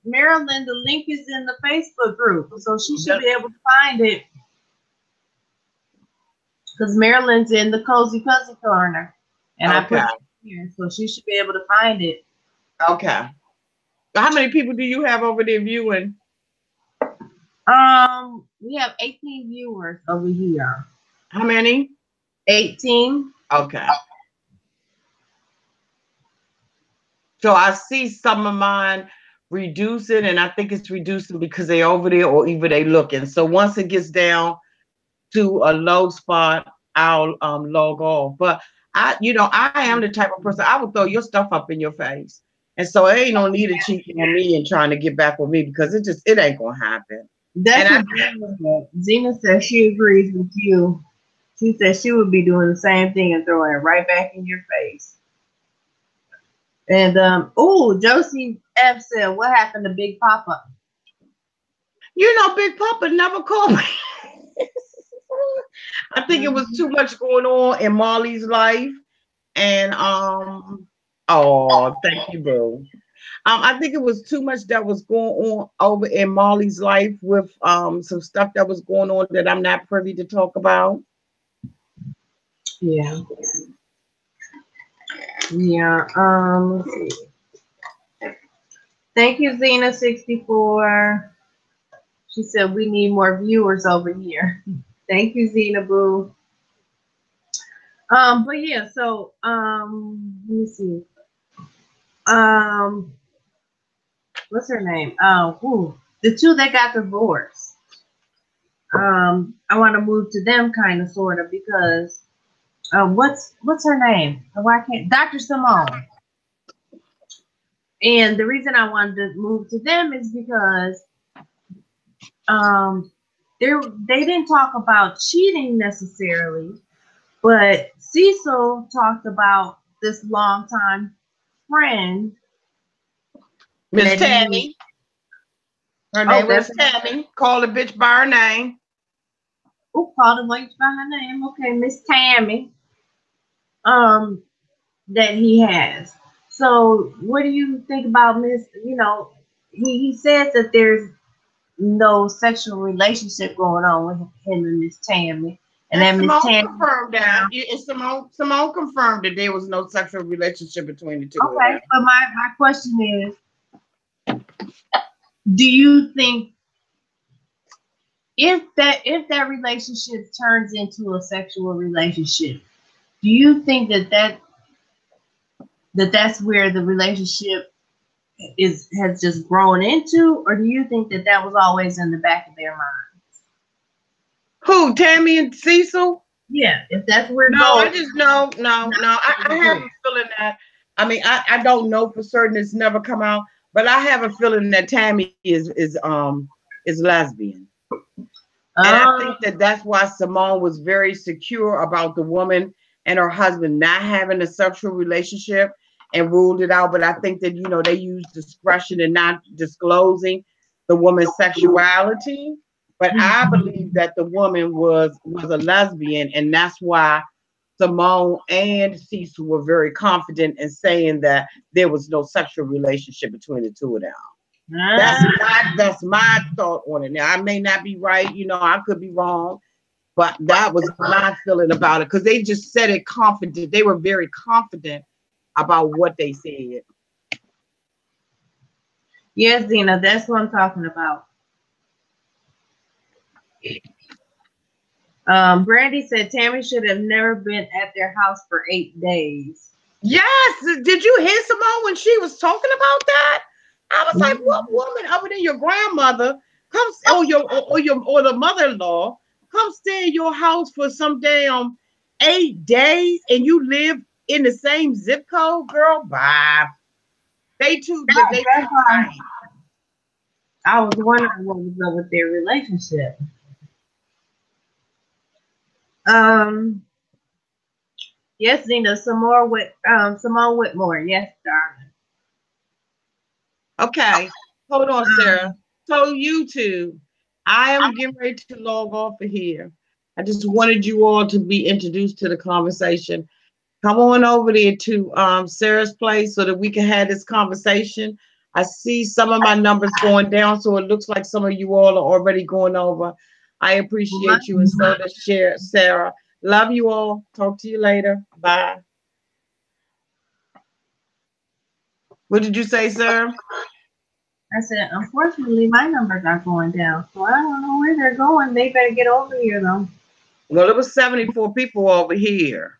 Marilyn, the link is in the Facebook group, so she should be able to find it. Because Marilyn's in the Cozy Cozy Corner, and I put okay. it here, so she should be able to find it. Okay. How many people do you have over there viewing? We have 18 viewers over here. How many? 18. Okay. So I see some of mine reducing, and I think it's reducing because they over there or either they looking. So once it gets down to a low spot, I'll log off. But I am the type of person I would throw your stuff up in your face. And so it ain't no need of cheating on me and trying to get back with me because it ain't gonna happen. That's what Zena said. She agrees with you. She said she would be doing the same thing and throwing it right back in your face. And Josie F said, "What happened to Big Papa?" Big Papa never called me. I think it was too much going on in Marley's life, and thank you, boo. I think it was too much that was going on over in Marley's life with some stuff that was going on that I'm not privy to talk about. Yeah. Yeah. Let's see. Thank you, Xena64. She said we need more viewers over here. Thank you, Xena Boo. But yeah, so let me see. What's her name? The two that got divorced. I want to move to them kind of sort of because what's her name? Why can't Dr. Simone? And the reason I wanted to move to them is because they didn't talk about cheating necessarily, but Cecil talked about this longtime friend, Miss Tammy. Her name was Tammy. Call the bitch by her name. Oh, call the bitch by her name. Okay, Miss Tammy. That he has. So, what do you think about Miss? He says that there's no sexual relationship going on with him and Miss Tammy. And then Miss Tammy confirmed that. Simone confirmed that there was no sexual relationship between the two. Okay, but my question is, do you think if that relationship turns into a sexual relationship, do you think that's where the relationship has just grown into, or do you think that was always in the back of their minds? Who, Tammy and Cecil? Yeah, if that's where I just no. I have a feeling that. I mean, I don't know for certain. It's never come out, but I have a feeling that Tammy is lesbian, and I think that's why Simone was very secure about the woman and her husband not having a sexual relationship and ruled it out. But I think that they used discretion in not disclosing the woman's sexuality. But I believe that the woman was a lesbian, and that's why Simone and Cecil were very confident in saying that there was no sexual relationship between the two of them. That's my thought on it. Now I may not be right, I could be wrong, but that was my feeling about it because they just said it confident. They were very confident about what they said. Yes, Zena, that's what I'm talking about. Brandy said Tammy should have never been at their house for 8 days. Yes. Did you hear Simone when she was talking about that? I was like, what woman other than your grandmother comes or the mother-in-law come stay in your house for some damn 8 days and you live in the same zip code, girl? Bye. They too tight. I was wondering what was up with their relationship. Yes, Zena, some more with Simone Whitmore. Yes, darling. Okay. Hold on, Sarah. So YouTube, I am getting ready to log off of here. I just wanted you all to be introduced to the conversation. Come on over there to Sarah's place so that we can have this conversation. I see some of my numbers going down, so it looks like some of you all are already going over. I appreciate you, and so does Sarah. Love you all. Talk to you later. Bye. What did you say, sir? I said, unfortunately, my numbers are going down, so I don't know where they're going. They better get over here, though. Well, it was 74 people over here.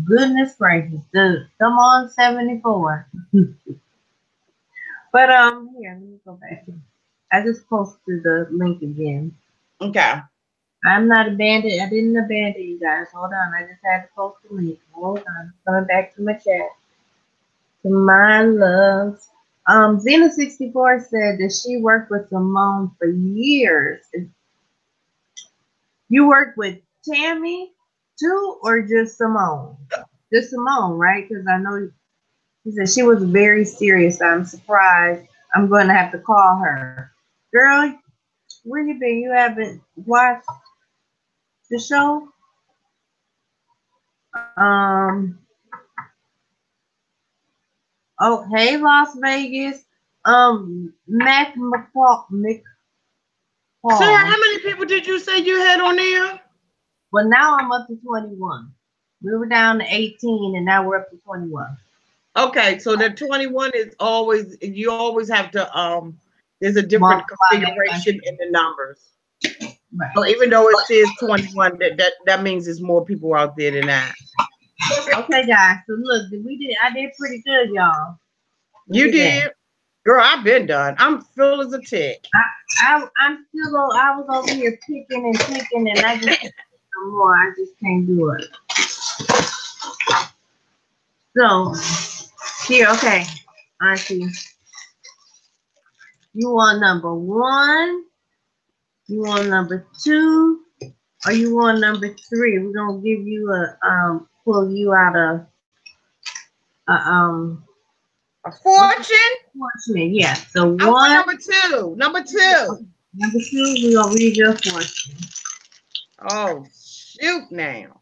Goodness gracious, dude. Come on, 74. But here, let me go back. I just posted the link again. Okay. I'm not abandoned. I didn't abandon you guys. Hold on. I just had to post the link. Hold on. Coming back to my chat. To my loves. Xena64 said that she worked with Simone for years. You worked with Tammy too, or just Simone? Just Simone, right? Because I know she said she was very serious. I'm surprised. I'm going to have to call her. Girl, where you been? You haven't watched the show? Oh, hey, Las Vegas. Mac McCall. Sarah, how many people did you say you had on there? Well, now I'm up to 21. We were down to 18, and now we're up to 21. Okay, so the 21 is always, you always have to, there's a different configuration in the numbers. Right. So even though it says 21, that means there's more people out there than that. Okay, guys. So look, I did pretty good, y'all. You did. Girl, I've been done. I'm full as a tick. I was over here picking, and I just no more. I just can't do it. So here, okay, Auntie. You want number 1? You want number 2? Or you want number 3? We're gonna give you pull you out a fortune. Fortune, yeah. So number 2. Number 2. Number 2, we're gonna read your fortune. Oh shoot now.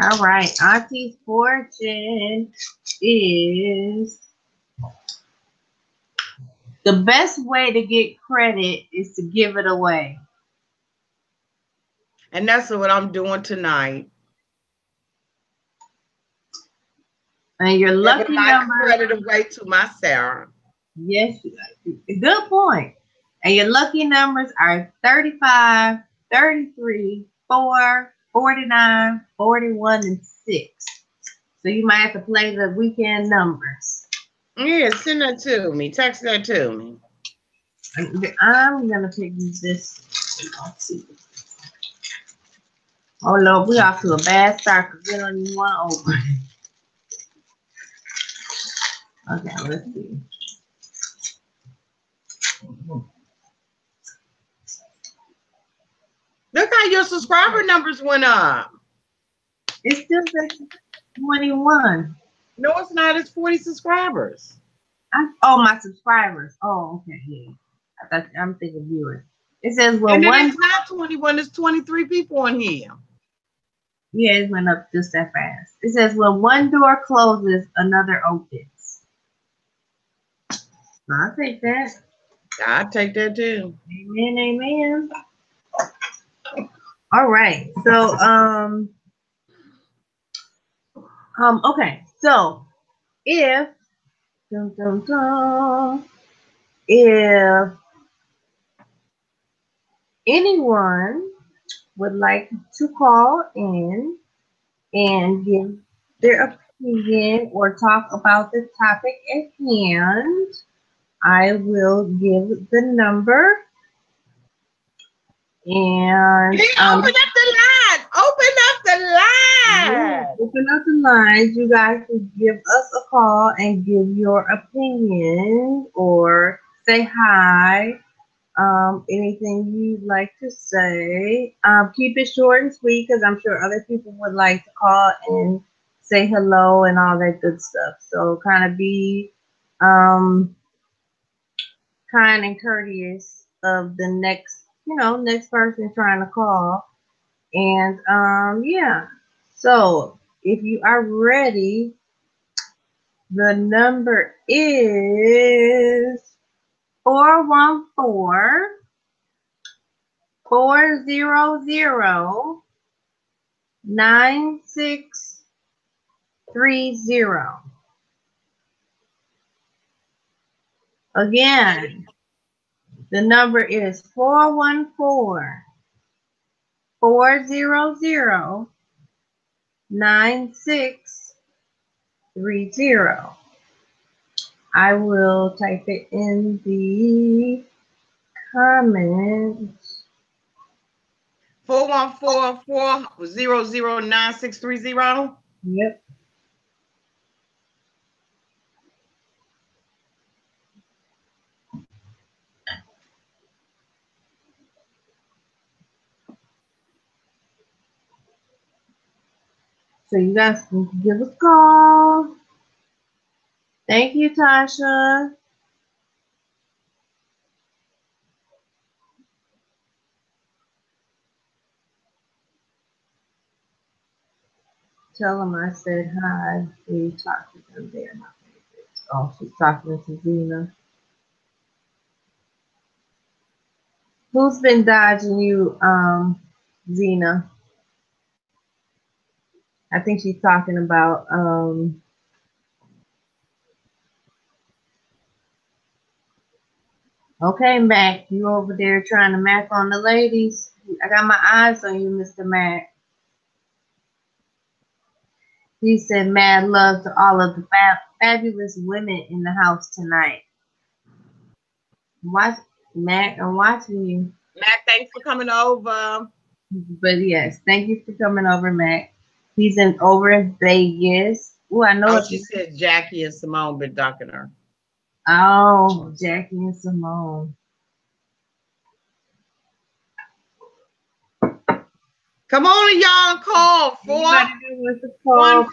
All right, Auntie's fortune is the best way to get credit is to give it away. And that's what I'm doing tonight. And your lucky number. Credit away to my Sarah. Yes, good point. And your lucky numbers are 35, 33, 4, 49, 41, and 6. So you might have to play the weekend numbers. Yeah, send that to me. Text that to me. I'm gonna pick this. Oh Lord, we off to a bad start because we don't even want to open. Okay, let's see. Look how your subscriber numbers went up. It still says 21. No, it's not. It's 40 subscribers. Oh, my subscribers. Oh, okay, yeah. I'm thinking viewers. It says, well, And then one, it's not 21, it's 23 people on here. yeah, it went up just that fast. It says, when one door closes, another opens. I'll take that. I'll take that too. Amen, amen. All right. So, okay. So, if, dun, dun, dun, if anyone would like to call in and give their opinion or talk about the topic at hand, I will give the number and Hey, open up the line. Open up the yeah, line. open up the lines. You guys can give us a call and give your opinion or say hi. Anything you'd like to say. Keep it short and sweet because I'm sure other people would like to call and say hello and all that good stuff. So kind of be um, kind and courteous of the next, next person trying to call. And yeah. So if you are ready, the number is 414 400 9630. Again, the number is 414 400 9630. I will type it in the comments. 414-400-9630. Yep. So you guys can give us a call. Thank you, Tasha. Tell them I said hi. We talked to them there, my favorites. Oh, she's talking to Zena. Who's been dodging you, Zena? I think she's talking about, okay, Mac, you over there trying to mac on the ladies. I got my eyes on you, Mr. Mac. He said mad love to all of the fabulous women in the house tonight. Watch, Mac, I'm watching you. Mac, thanks for coming over. But yes, thank you for coming over, Mac. He's over in Vegas. Oh, I know Oh, it's she said Jackie and Simone been ducking her. oh, Jackie and Simone. Come on, y'all, call Anybody know what to call?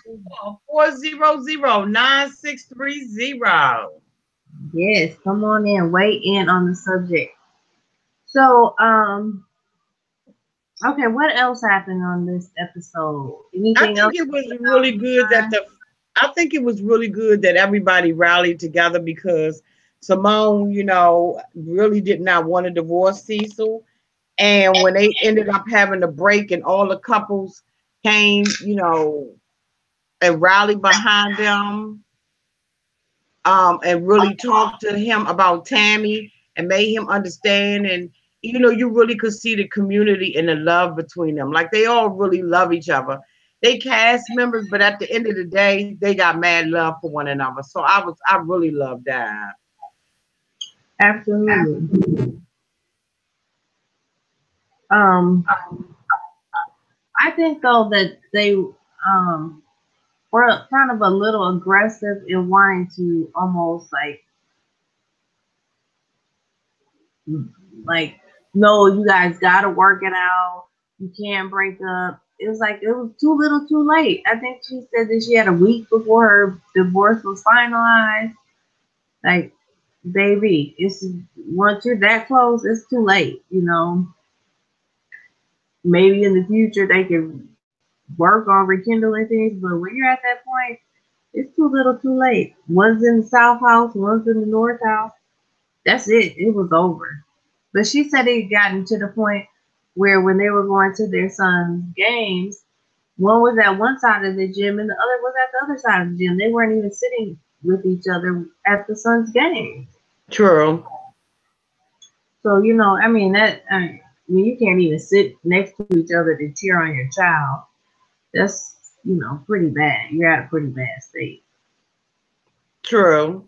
414-400-9630. Yes, come on in, weigh in on the subject. So, okay, what else happened on this episode? I Anything else? think it was really good that I think it was really good that everybody rallied together because Simone, really did not want to divorce Cecil. And when they ended up having a break and all the couples came, and rallied behind them, and really talked to him about Tammy and made him understand. And, you really could see the community and the love between them. Like they all really love each other. They cast members, but at the end of the day, they got mad love for one another. So I really loved that. Absolutely. I think though that they were kind of a little aggressive in wanting to almost like no, you guys gotta work it out. You can't break up. It was like it was too little too late. I think she said that she had a week before her divorce was finalized. Like baby, it's once you're that close, it's too late. You know, maybe in the future they can work on rekindling things, but when you're at that point, it's too little, too late. One's in the south house, one's in the north house. That's it. It was over. But she said it had gotten to the point where when they were going to their son's games, one was at one side of the gym and the other was at the other side of the gym. They weren't even sitting with each other at the son's game. True. So, you know, I mean, when you can't even sit next to each other to cheer on your child, that's, you know, pretty bad. You're at a pretty bad state. True.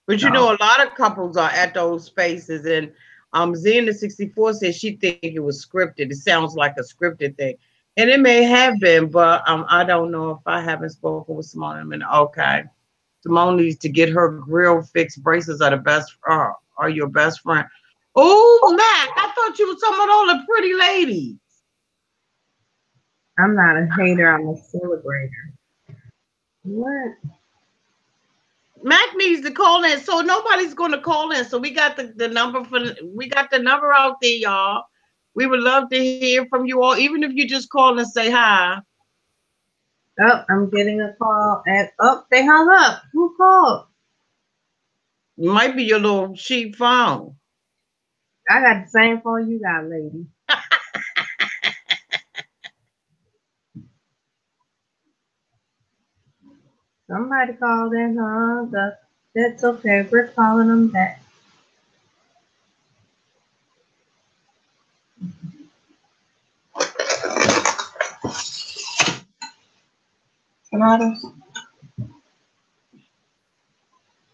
But you know, So, a lot of couples are at those spaces, and Xena 64 says she think it was scripted. It sounds like a scripted thing, and it may have been, but I don't know if I haven't spoken with Simone. I mean, okay, Simone needs to get her grill fixed. Braces are the best. Are your best friend? Oh, Mac, I thought you was talking about all the pretty ladies. I'm not a hater, I'm a celebrator. What? Mac needs to call in, so nobody's going to call in. So we got the number we got the number out there, y'all. We would love to hear from you all, even if you just call and say hi. Oh, I'm getting a call oh, they hung up. Who called? It might be your little cheap phone. I got the same phone you got, lady. Somebody called and hung up. That's okay. We're calling them back. Tomatoes.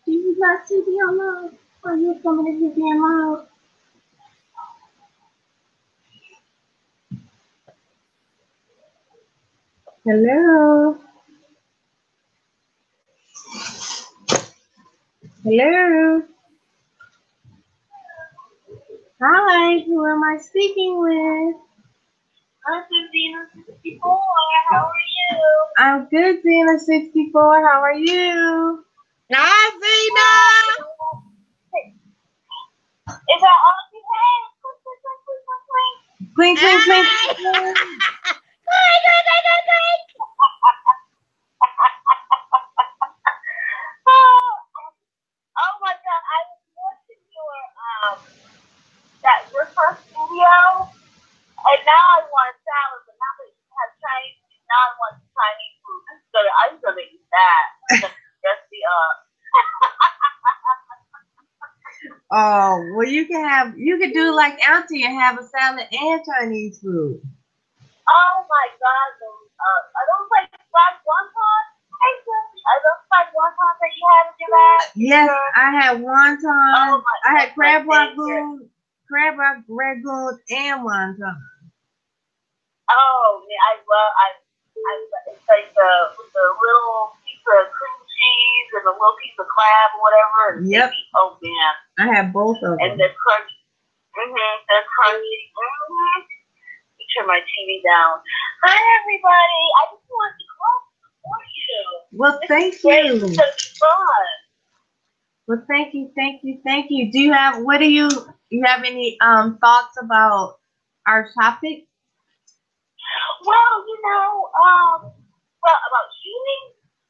Do you not see the alarm? Are you coming to get the alarm? Hello? Hello? Hi, who am I speaking with? I'm Zena 64. How are you? I'm good, Zena64. How are you? Hi, Zena. Is that Auntie? Hey, Clink, clink, clink. Oh my God! I was watching your first video, and now I want salad. But now that you have Chinese food, now I want Chinese food. I'm gonna eat that. Just the Oh, well, you can do like Auntie and have a salad and Chinese food. Oh my God! Are those like fried wontons? Are those fried wontons that you had in your bag? Yes, I had wonton. Oh my! I had crab ragoon, and wonton. Oh man, it's like the little piece of cream cheese and the little piece of crab or whatever. And Yep. Oh man. I had both of them. And they're crunchy. They're crunchy. Turn my TV down. Hi everybody. I just wanted to call for you. Well, thank It's great. you. It's gonna be fun. Well, thank you. Do you have any thoughts about our topic? Well, about cheating.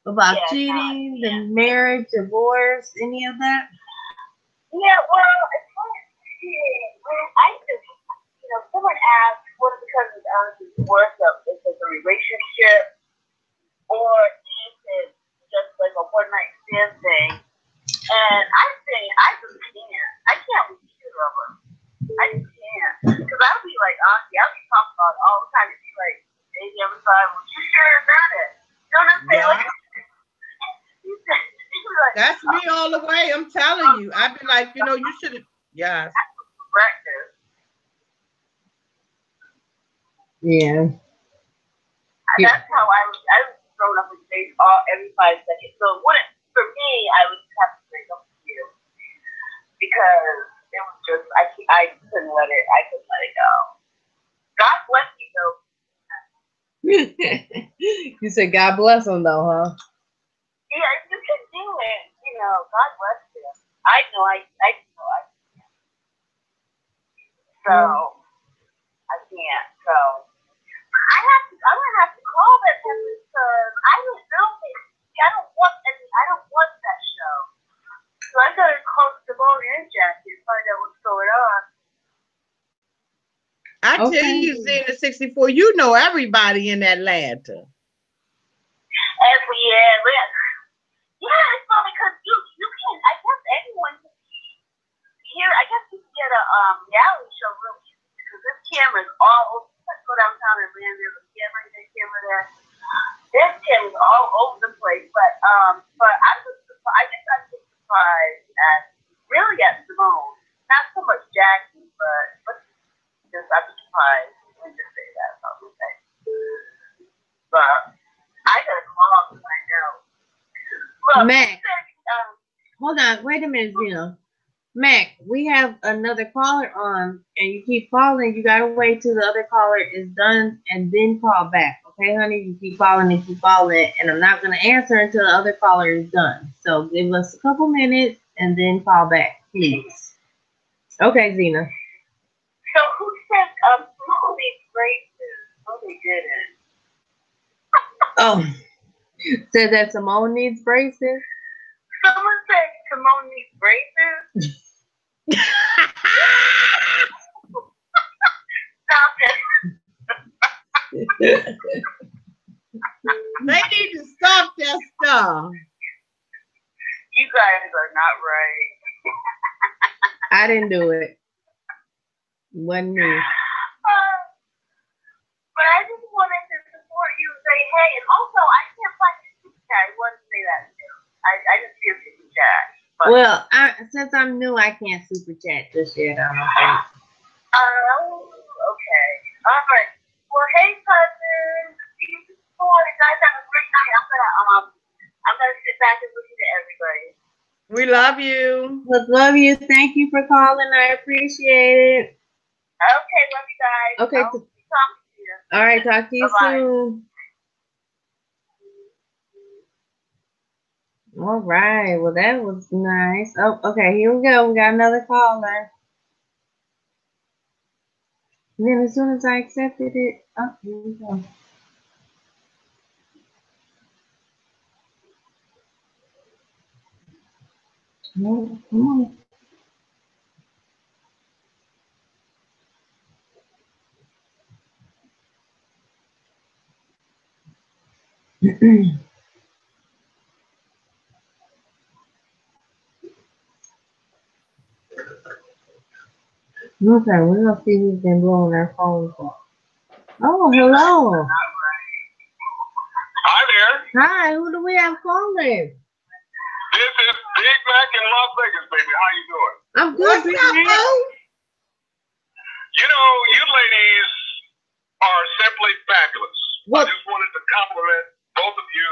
About cheating, the marriage, divorce, any of that? Yeah, well, as far as I just, someone asked, what are the cousins' divorce of? Is it a relationship, or is it just like a one night stand thing? And I'm saying I just can't. I can't with either of them. I just can't. Because I'll be like, Auntie, I'll be talking about it all the time. She's like, maybe every time, well, you sure about it? You know what I'm saying? Yeah. Like, That's me all the way. I'm telling you. I'd be like, you should have. Yes. Breakfast. Yeah. That's how I was growing up with days every 5 seconds. So for me, I would have to break up with you because it was just I couldn't let it go. God bless you though. You said God bless them though, huh? Yeah, you can do it. God bless you. I know. So I can't. So I'm gonna have to call that person because I don't know. I don't want that show. So I gotta call Simone and Jackie and find out what's going on. I tell you, Zena 64, you know everybody in Atlanta. Yeah, it's funny because you can. I guess anyone can here. I guess you can get a reality show real easy because this camera's all over. Let's go downtown and land. There's a camera there. There's cameras all over the place. But I guess I'm just surprised at Simone. Not so much Jackie, but just I'm surprised. Let me just say that. But I gotta call and find out. Look, Mac, hold on. Wait a minute, Zena. Mac, we have another caller on, and you keep calling. You gotta wait till the other caller is done and then call back. Okay, honey? You keep calling, and I'm not gonna answer until the other caller is done. So give us a couple minutes and then call back, please. Okay, Zena. So who said Simone needs braces? Oh, they didn't. Oh, said that Simone needs braces. Someone said Simone needs braces. Stop it. They need to stop that stuff. You guys are not right. I didn't do it. Wasn't me. But I just wanted to support you and say, hey, and also I can't find your super chat. I wanted to say that too. I just see a super chat. But, Well, since I'm new, I can't super chat just yet. I don't think. Okay. All right. Well, hey, cousins. See you before. You guys have a great night. I'm gonna sit back and listen to everybody. We love you. Love you. Thank you for calling. I appreciate it. Okay, love you guys. Okay. I'll be talking to you. All right. Talk to you soon. All right. Well, that was nice. Oh, okay. Here we go. We got another caller. And then as soon as I accepted it, oh, here we go. No, come on. Okay, we're gonna see who's been blowing our phone call. Oh, hello. Hi there. Hi, who do we have calling? This is Big Mac in Las Vegas, baby. How you doing? I'm good. What's up, bro? You know, you ladies are simply fabulous. What? I just wanted to compliment both of you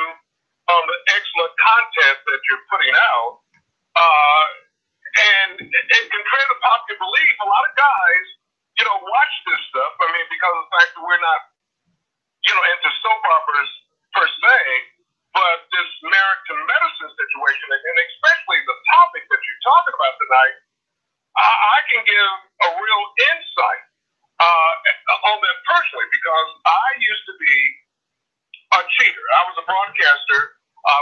on the excellent content that you're putting out. And contrary to popular belief, a lot of guys, watch this stuff. I mean, because of the fact that we're not, into soap operas per se, but this married to medicine situation, and especially the topic that you're talking about tonight, I can give a real insight on that personally, because I used to be a cheater. I was a broadcaster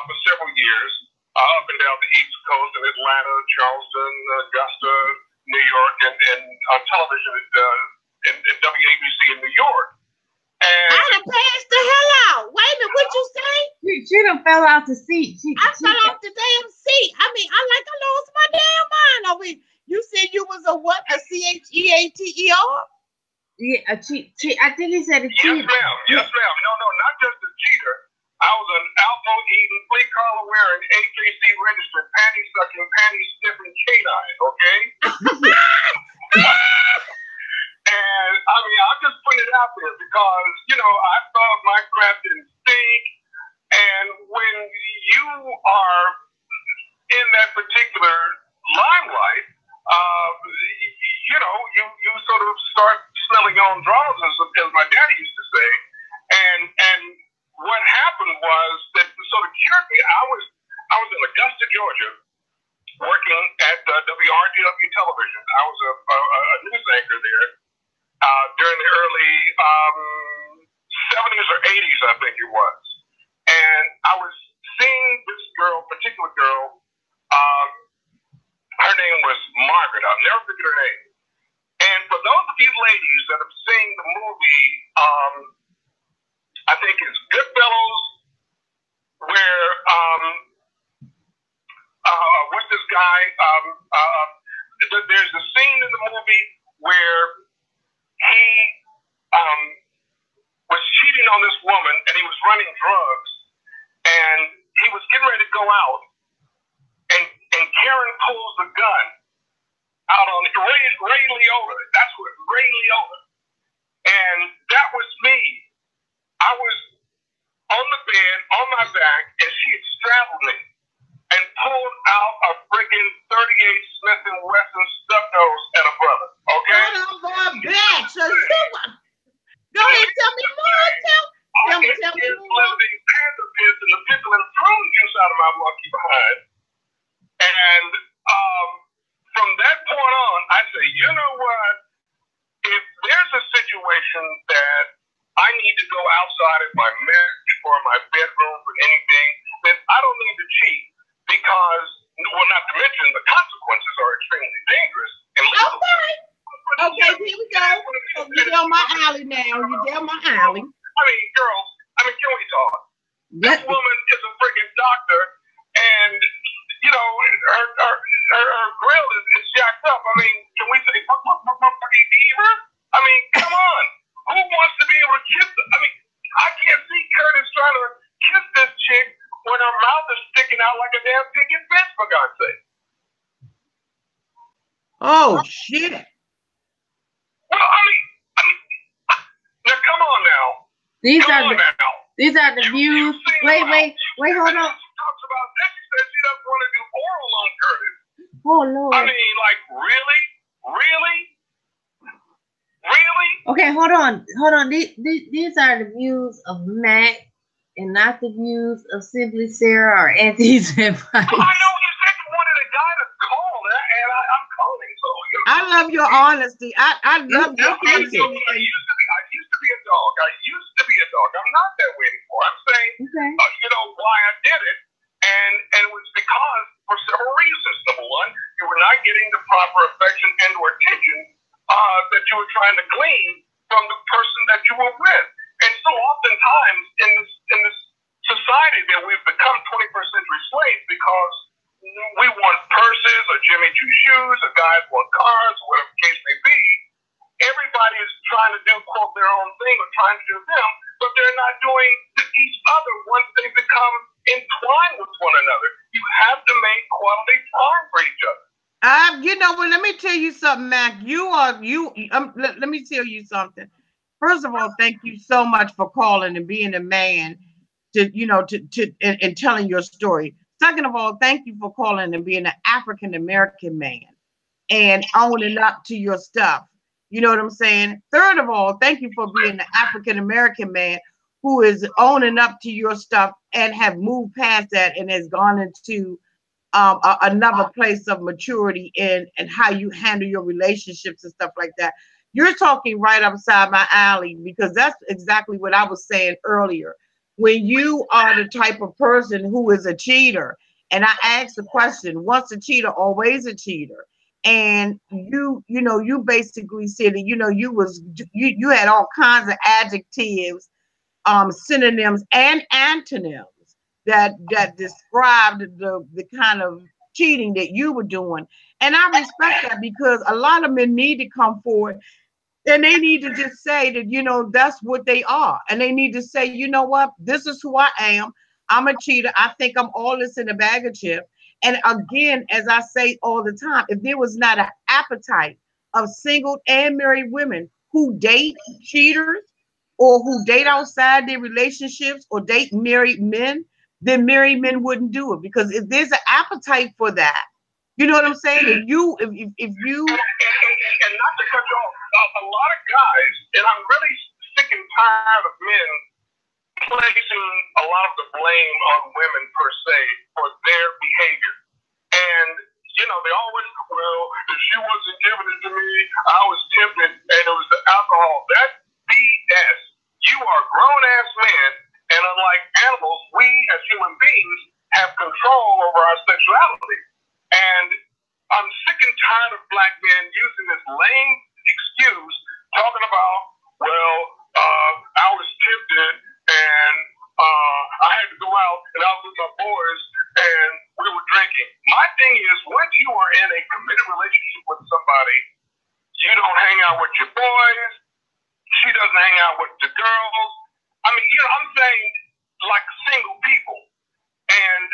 for several years up and down the East Coast in Atlanta, Charleston, Augusta, New York, and on television in WABC in New York. And I done passed the hell out. Wait a minute, what you say? She done fell out the seat. I fell off the damn seat. I mean, I lost my damn mind over here. You said you was a what? A CHEATER? Yeah, a cheat. I think he said a yes, cheat. ma'am. Yes, ma'am. No, not just a cheater. I was an alcohol eating, flea collar wearing, AJC registered, panty sucking, panty sniffing canine. Okay. And I mean, I'll just put it out there because, I thought my crap didn't stink. And when you are in that particular limelight, you sort of start smelling your own drawers, as my daddy used to say. And what happened was that sort of cured me. I was in Augusta, Georgia, working at WRGW Television. I was a news anchor there during the early 70s or 80s, I think it was. And I was seeing this girl, particular girl. Her name was Margaret. I'll never forget her name. And for those of you ladies that have seen the movie, I think it's Goodfellas, where what's this guy? There's a scene in the movie where he was cheating on this woman, and he was running drugs, and he was getting ready to go out, and Karen pulls the gun out on Ray Liotta. That's what Ray Liotta, and that was me. I was on the bed, on my back, and she had straddled me and pulled out a friggin' 38 Smith & Wesson stuck-nose and a brother. Okay? Bitch. So go ahead, tell me more. Tell me more. The panther pits and the pickle and prune juice out of my monkey behind. And from that point on, I say, you know what? If there's a situation that I need to go outside of my marriage or my bedroom for anything, then I don't need to cheat because, well, not to mention the consequences are extremely dangerous. Okay, here we go. So you're down my alley now. You're down my alley. I mean, girls, can we talk? This woman is a freaking doctor, and, you know, her grill is jacked up. I mean, can we say, diva? I mean, come on. Who wants to be able to kiss her? I mean, I can't see Curtis trying to kiss this chick when her mouth is sticking out like a damn picket fence, for God's sake. Oh, shit. Well, I mean, now come on now. These are the views. Wait, hold on. She talks about that. She said she doesn't want to do oral on Curtis. Oh, Lord. I mean, like, really? Okay, hold on. These are the views of Mac and not the views of Simply Sarah or Auntie's advice. I know you said you wanted a guy to call, and I'm calling. So I love your honesty. I love your honesty. I used to be a dog. I'm not that way anymore. I'm saying, you know, why I did it, and it was because for several reasons. Number one, you were not getting the proper affection and or attention that you were trying to glean from the person that you were with. And so oftentimes in this society that we've become 21st century slaves because we want purses or Jimmy Choo shoes, or guys want cars, or whatever the case may be. Everybody is trying to do, quote, their own thing or trying to do them, but they're not doing to each other once they become entwined with one another. You have to make quality time for each other. You know what? Let me tell you something, Mac. Let me tell you something. First of all, thank you so much for calling and being a man and telling your story. Second of all, thank you for calling and being an African American man and owning up to your stuff. You know what I'm saying? Third of all, thank you for being an African American man who is owning up to your stuff and have moved past that and has gone into another place of maturity and how you handle your relationships and stuff like that. You're talking right upside my alley, because that's exactly what I was saying earlier. When you are the type of person who is a cheater, and I asked the question, once a cheater, always a cheater. And you basically said that, you had all kinds of adjectives, synonyms and antonyms that described the kind of cheating that you were doing. And I respect that, because a lot of men need to come forward and they need to just say that, that's what they are. And they need to say, you know what, this is who I am. I'm a cheater. I think I'm all this in a bag of chips. And again, as I say all the time, if there was not an appetite of single and married women who date cheaters or who date outside their relationships or date married men, then married men wouldn't do it. Because if there's an appetite for that, you know what I'm saying? If you and not to cut you off, a lot of guys, and I'm really sick and tired of men placing a lot of the blame on women per se for their behavior. And they always, well, if she wasn't giving it to me, I was tempted, and it was the alcohol. That's BS. You are grown-ass men, and unlike animals, we as human beings have control over our sexuality. And I'm sick and tired of black men using this lame excuse, talking about, well, I was tempted, and I had to go out, and I was with my boys, and we were drinking. My thing is, once you are in a committed relationship with somebody, you don't hang out with your boys. She doesn't hang out with the girls. I mean, I'm saying like single people. And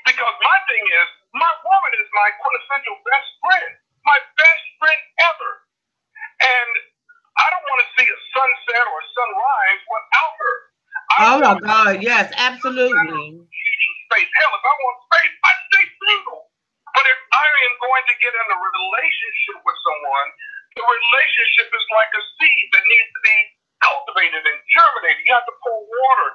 because my thing is, my woman is my quintessential best friend, my best friend ever. And I don't want to see a sunset or a sunrise without her. Oh my God, yes, absolutely. Space. Hell, if I want space, I stay single. But if I am going to get in a relationship with someone, the relationship is like a seed that needs to be cultivated and germinated. You have to pour water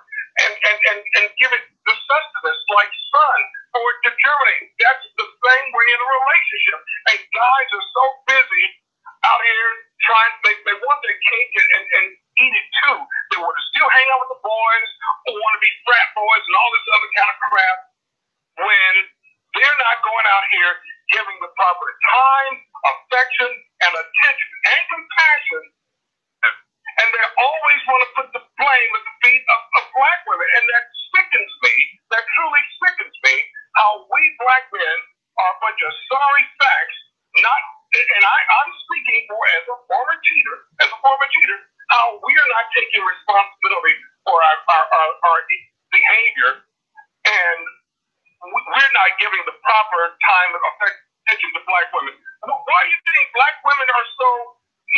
and give it the sustenance like sun for it to germinate. That's the same way in a relationship. And guys are so busy out here trying, they want their cake and eat it too. They want to still hang out with the boys or want to be frat boys and all this other kind of crap when they're not going out here giving the proper time, affection, and attention and compassion. And they always want to put the blame at the feet of black women. And that sickens me, that truly sickens me, how we black men are a bunch of sorry facts, not, and I'm speaking for as a former cheater, how we are not taking responsibility for our behavior, and we're not giving the proper time and attention to black women. Why do you think black women are so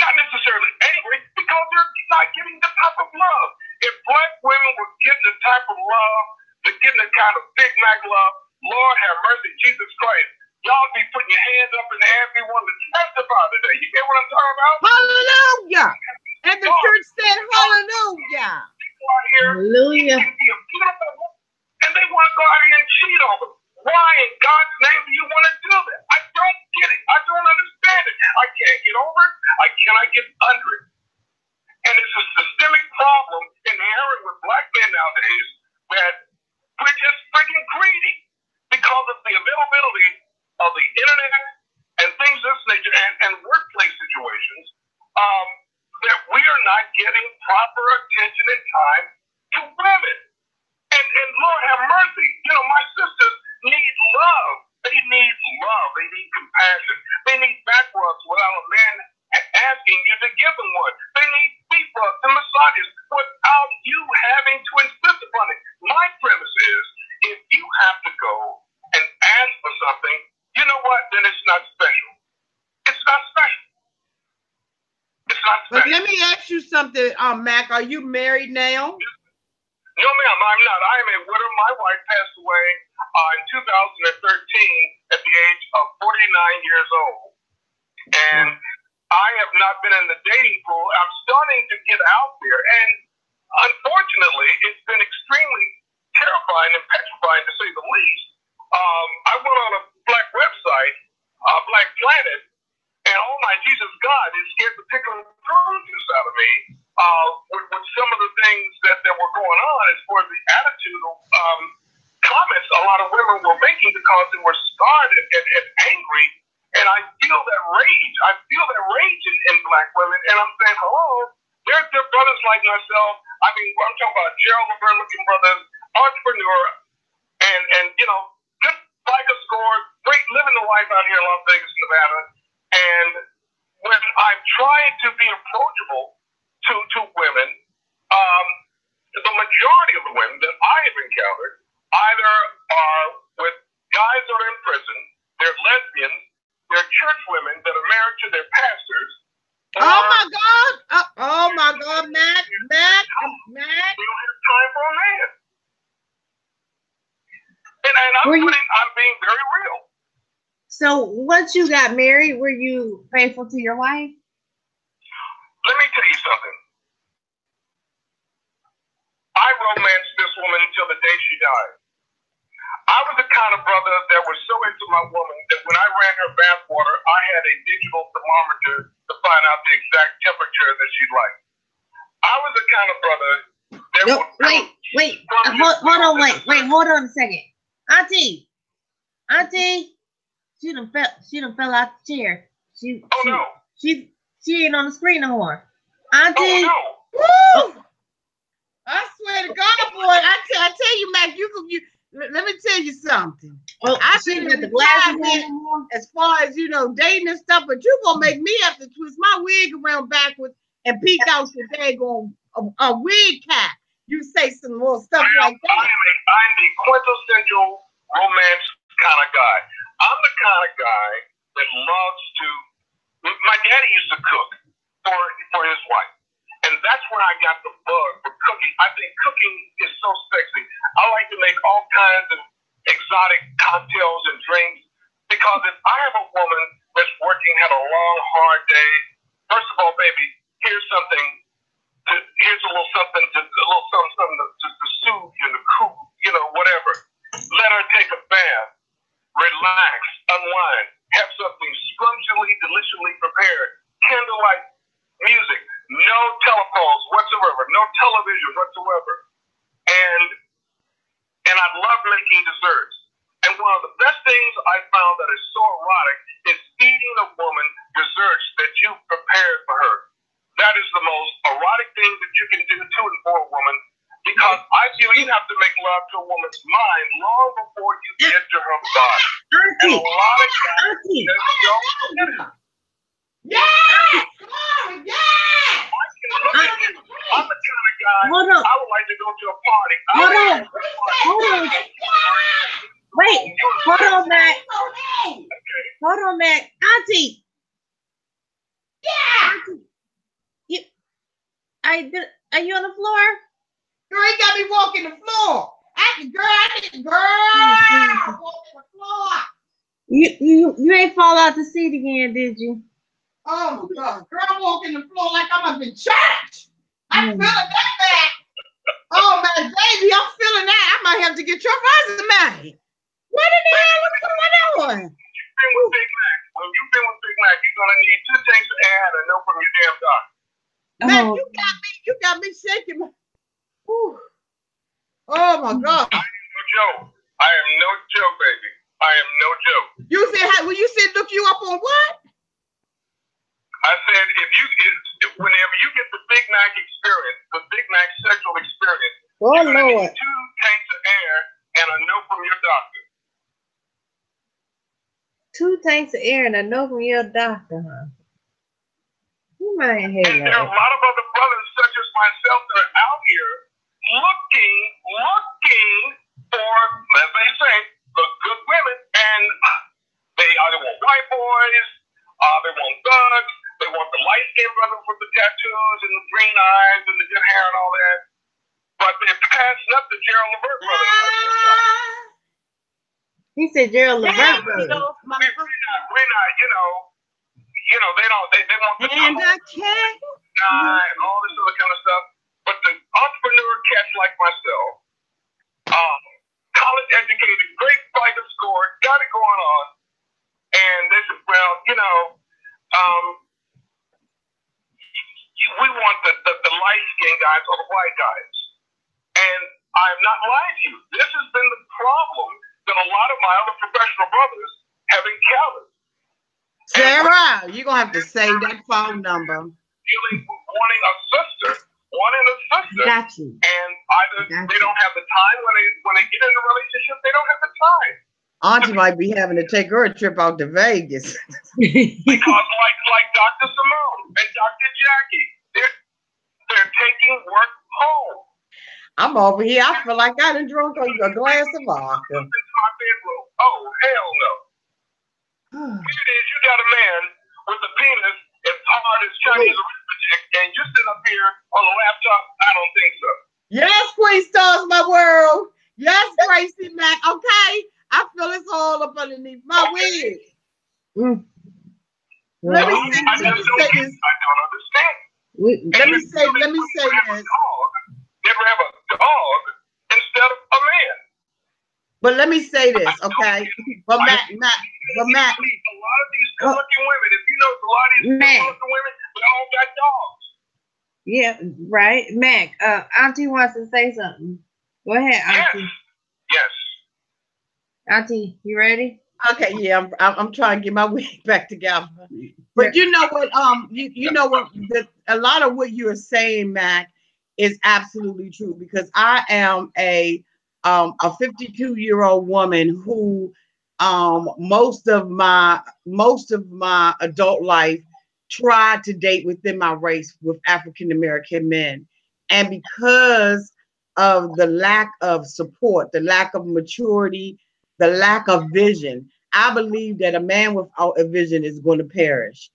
not necessarily angry? Because they're not getting the type of love. If black women were getting the type of love, they're getting the kind of Big Mac love, Lord have mercy, Jesus Christ, y'all be putting your hands up in the air if you want to testify today. You get what I'm talking about? Hallelujah. And the church said hallelujah. Hallelujah. And they want to go out here and cheat on them. Why in God's name do you want to do that? I don't get it. I don't understand it. I can't get over it. I cannot get under it. And it's a systemic problem inherent with black men nowadays that we're just freaking greedy because of the availability of the internet and things of this nature and workplace situations, that we are not getting proper attention and time to women. And Lord have mercy, my sisters need love. They need love. They need compassion. They need back rubs without a man asking you to give them one. They need feet rubs and massages without you having to insist upon it. My premise is, if you have to go and ask for something, you know what? Then it's not special. It's not special. It's not special. But let me ask you something, Mac. Are you married now? No, ma'am, I'm not. I am a widow. My wife passed away in 2013 at the age of 49 years old. And I have not been in the dating pool. I'm starting to get out there. And unfortunately, it's been extremely terrifying and petrifying, to say the least. I went on a black website, Black Planet, and oh my Jesus God, it scared the pickle juice out of me with some of the things that were going on as far as the attitude comments a lot of women were making because they were scarred and angry. And I feel that rage. I feel that rage in black women. And I'm saying, hello, they're brothers like myself. I mean, I'm talking about Gerald LeBron-looking brothers, entrepreneur, and good FICO score, great living the life out here in Las Vegas, Nevada. And when I'm trying to be approachable to women, the majority of the women that I have encountered either are with guys that are in prison, they're lesbians, they're church women that are married to their pastors. Oh my God! Oh my God, Mac! They don't have time for a man. And I'm being very real. So once you got married, were you faithful to your wife? Let me tell you something. I romanced this woman until the day she died. I was the kind of brother that was so into my woman that when I ran her bath water, I had a digital thermometer to find out the exact temperature that she liked. I was the kind of brother that No, would hold on a second. Auntie, she done fell out the chair. She ain't on the screen no more. Auntie. Oh, no. Woo! I swear to God, boy, I tell you, Mac, let me tell you something. Oh, I've been in retirement as far as, dating and stuff, but you going to make me have to twist my wig around backwards and peek out your daggone a wig cap. You say some more stuff like that. I'm the quintessential romance kind of guy. I'm the kind of guy that loves to. My daddy used to cook for his wife, and that's where I got the bug for cooking. I think cooking is so sexy. I like to make all kinds of exotic cocktails and drinks because if I have a woman that's working, had a long, hard day. First of all, baby, here's something. Here's a little something to soothe you, to cool, whatever. Let her take a bath, relax, unwind, have something scrumptiously, deliciously prepared, candlelight music, no telephones whatsoever, no television whatsoever, and I love making desserts. And one of the best things I found that is so erotic is feeding a woman desserts that you prepared for her. That is the most erotic thing that you can do to and for a woman, because I feel you have to make love to a woman's mind long before you get to her body. And a lot of guys just don't get it. I'm the kind of guy. I would like to go to a party. Hold on. Wait. Hold on, Mac. Hold on, Mac. Auntie. Yeah. Are you on the floor? Girl, he got me walking the floor. Walking the floor. You ain't fall out the seat again, did you? Oh my God, girl, walking the floor like I'm up in church. I'm feeling that back. Oh my baby, I'm feeling that. I might have to get your resume. What in the hell is going on? When you've been with Big Mac, you're gonna need 2 tanks of air and a note from your damn doctor. Man, you got me shaking. Whew. Oh my God. I am no joke. I am no joke, baby. I am no joke. You said look you up on what? I said whenever you get the Big Mac experience, the Big Mac sexual experience, you're gonna need 2 tanks of air and a note from your doctor. 2 tanks of air and a note from your doctor, huh? You might hate that. And there are a lot of other brothers such as myself that are out here looking for, as they say, the good women, and they either want white boys, they want thugs, they want the light-skinned brothers with the tattoos and the green eyes and the good hair and all that, but they're passing up the Gerald Levert brothers. He said Gerald Levert brothers. We're not, they want the and I can't. And all this other kind of stuff. But the entrepreneur cats like myself, college educated, great FICO score, got it going on, and they said, well, we want the light-skinned guys or the white guys. And I'm not lying to you. This has been the problem that a lot of my other professional brothers have encountered. Sarah, you're going to have to save that phone number. Wanting a sister. Got you. And either they don't have the time when they get in a relationship, they don't have the time. Auntie might be having to take her a trip out to Vegas. Because like Dr. Simone and Dr. Jackie, they're taking work home. I'm over here. I feel like I done drunk a glass of vodka. Oh, hell no. Here it is, you got a man with a penis as hard as Chinese arithmetic, and you're sitting up here on a laptop. I don't think so. Yes, Queen Stars, my world. Yes, Gracie Mac. Okay, I feel it's all up underneath my wig. Let me say this. I don't understand. Let me say this. Never have a dog instead of a man. But let me say this, okay? But Matt, A lot of these good-looking women, if you know, a lot of these good-looking women, they all got dogs. Yeah, right. Mac, Auntie wants to say something. Go ahead, Auntie. Yes. Auntie, you ready? Okay, yeah, I'm trying to get my wig back together. But you know what? You know what? A lot of what you're saying, Mac, is absolutely true because I am a 52-year-old woman who most of my adult life tried to date within my race with African American men, and because of the lack of support, the lack of maturity, the lack of vision, I believe that a man without a vision is going to perish.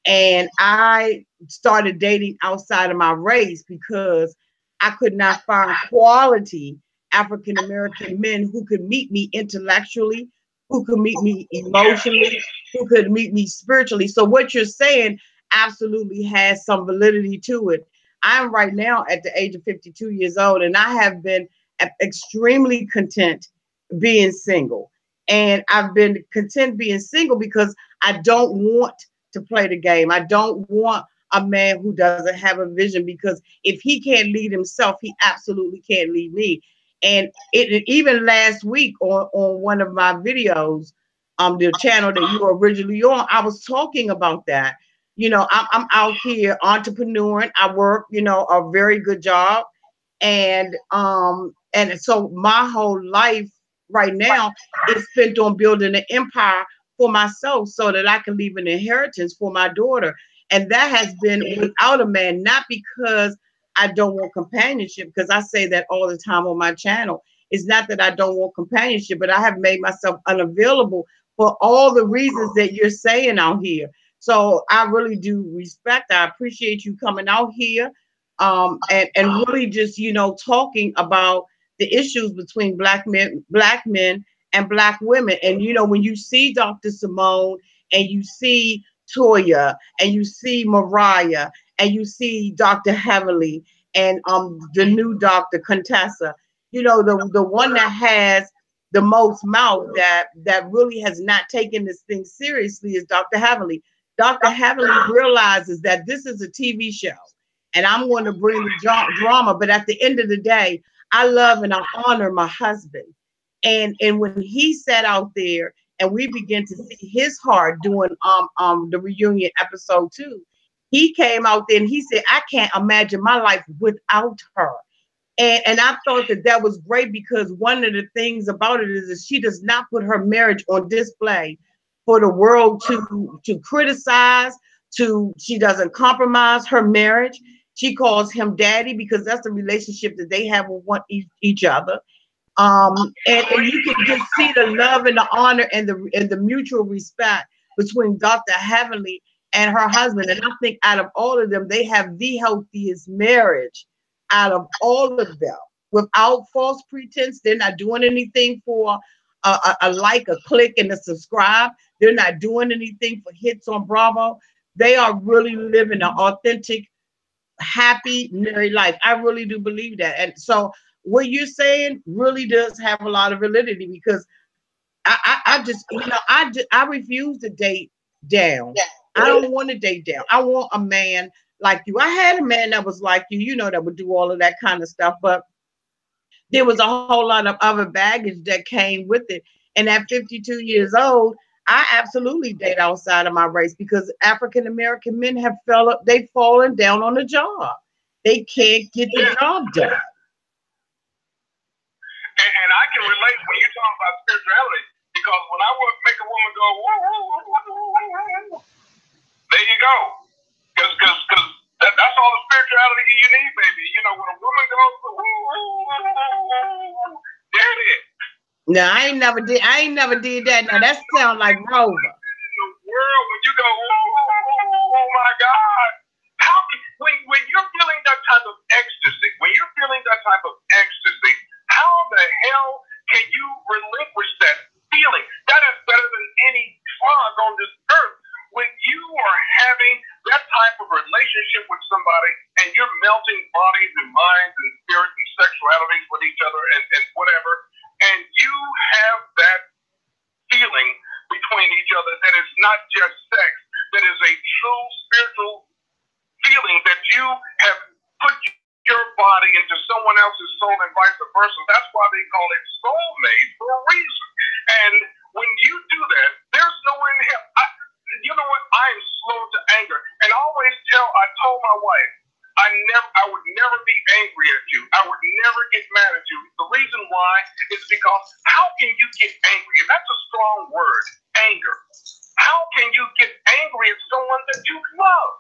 And I started dating outside of my race because I could not find quality African American men who could meet me intellectually, who could meet me emotionally, who could meet me spiritually. So what you're saying absolutely has some validity to it. I'm right now at the age of 52 years old, and I have been extremely content being single. And I've been content being single because I don't want to play the game. I don't want a man who doesn't have a vision, because if he can't lead himself, he absolutely can't lead me. And even last week on one of my videos, the channel that you were originally on, I was talking about that. You know, I'm out here entrepreneuring. I work, you know, a very good job. And so my whole life right now is spent on building an empire for myself so that I can leave an inheritance for my daughter. And that has been without a man, not because I don't want companionship, because I say that all the time on my channel. It's not that I don't want companionship, but I have made myself unavailable for all the reasons that you're saying out here. So I really do respect, I appreciate you coming out here, and really just, you know, talking about the issues between black men and black women. And you know, when you see Dr. Simone and you see Toya and you see Mariah and you see Dr. Heavenly and the new Dr. Contessa, you know, the one that has the most mouth that really has not taken this thing seriously is Dr. Heavenly. Dr. Heavenly realizes that this is a TV show and I'm going to bring the drama, but at the end of the day, I love and I honor my husband. And when he sat out there and we began to see his heart doing the reunion episode 2, he came out there and he said, I can't imagine my life without her. And I thought that that was great, because one of the things about it is that she does not put her marriage on display for the world to criticize. She doesn't compromise her marriage. She calls him daddy because that's the relationship that they have with each other. And you can just see the love and the honor and the mutual respect between Dr. Heavenly and her husband. And I think out of all of them, they have the healthiest marriage out of all of them, without false pretense. They're not doing anything for a like, a click, and a subscribe. They're not doing anything for hits on Bravo. They are really living an authentic, happy married life. I really do believe that. And so what you're saying really does have a lot of validity, because I just, you know, I refuse to date down. I don't want to date down. I want a man like you. I had a man that was like you, you know, that would do all of that kind of stuff, but there was a whole lot of other baggage that came with it. And at 52 years old, I absolutely date outside of my race, because African American men they've fallen down on the job. They can't get the job done. And I can relate when you're talking about spirituality, because when I would make a woman go, woo, woo, woo, woo, woo, there you go. Because that's all the spirituality you need, baby. You know, when a woman goes, woo, woo, woo, woo, there it is. No, I ain't never did that. Now that sounds like Rover. In the world, when you go, oh my God, how can, when you're feeling that type of ecstasy, how the hell can you relinquish that feeling? That is better than any drug on this earth. When you are having that type of relationship with somebody and you're melting bodies and minds and spirits and sexualities with each other and whatever, and you between each other that is not just sex, that is a true spiritual feeling that you have put your body into someone else's soul and vice versa. That's why they call it soulmate for a reason. And when you do that, there's nowhere in hell. You know what? I am slow to anger. And I told my wife, I would never be angry at you. I would never get mad at you. The reason why is because how can you get angry? And that's a strong word, anger. How can you get angry at someone that you love?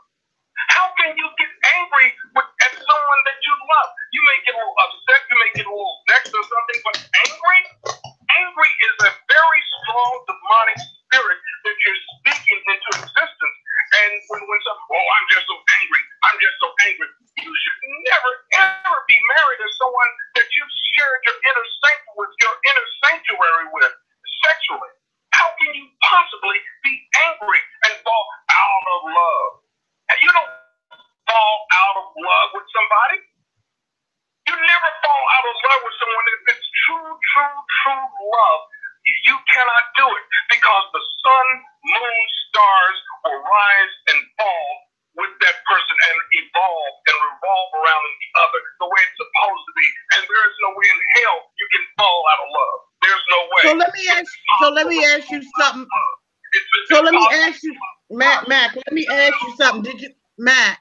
How can you get angry at someone that you love? You may get a little upset, you may get a little vexed or something, but angry? Angry is a very strong demonic spirit that you're speaking into existence. And when someone, oh, I'm just so angry, I'm just so angry. You should never, ever be married to someone that you've shared your inner sanctuary with sexually. How can you possibly be angry and fall out of love? You don't fall out of love with somebody. You never fall out of love with someone if it's true love. You cannot do it because the sun, moon, stars will rise and fall with that person and evolve and revolve around the other the way it's supposed to be. And there is no way in hell you can fall out of love. There's no way. So let me ask you something. Let me ask you, Matt, let me ask you something. Matt,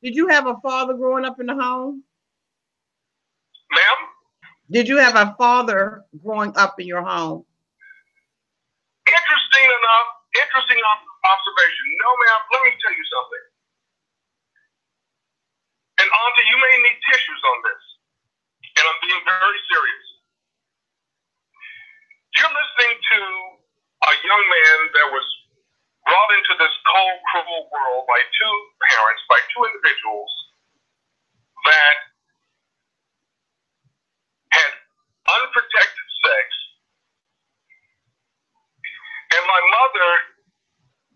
did you have a father growing up in the home? Ma'am? Did you have a father growing up in your home? Interesting observation. No, ma'am, let me tell you something. And Auntie, you may need tissues on this. And I'm being very serious. You're listening to a young man that was brought into this cold, cruel world by two parents, by two individuals that had unprotected sex. And my mother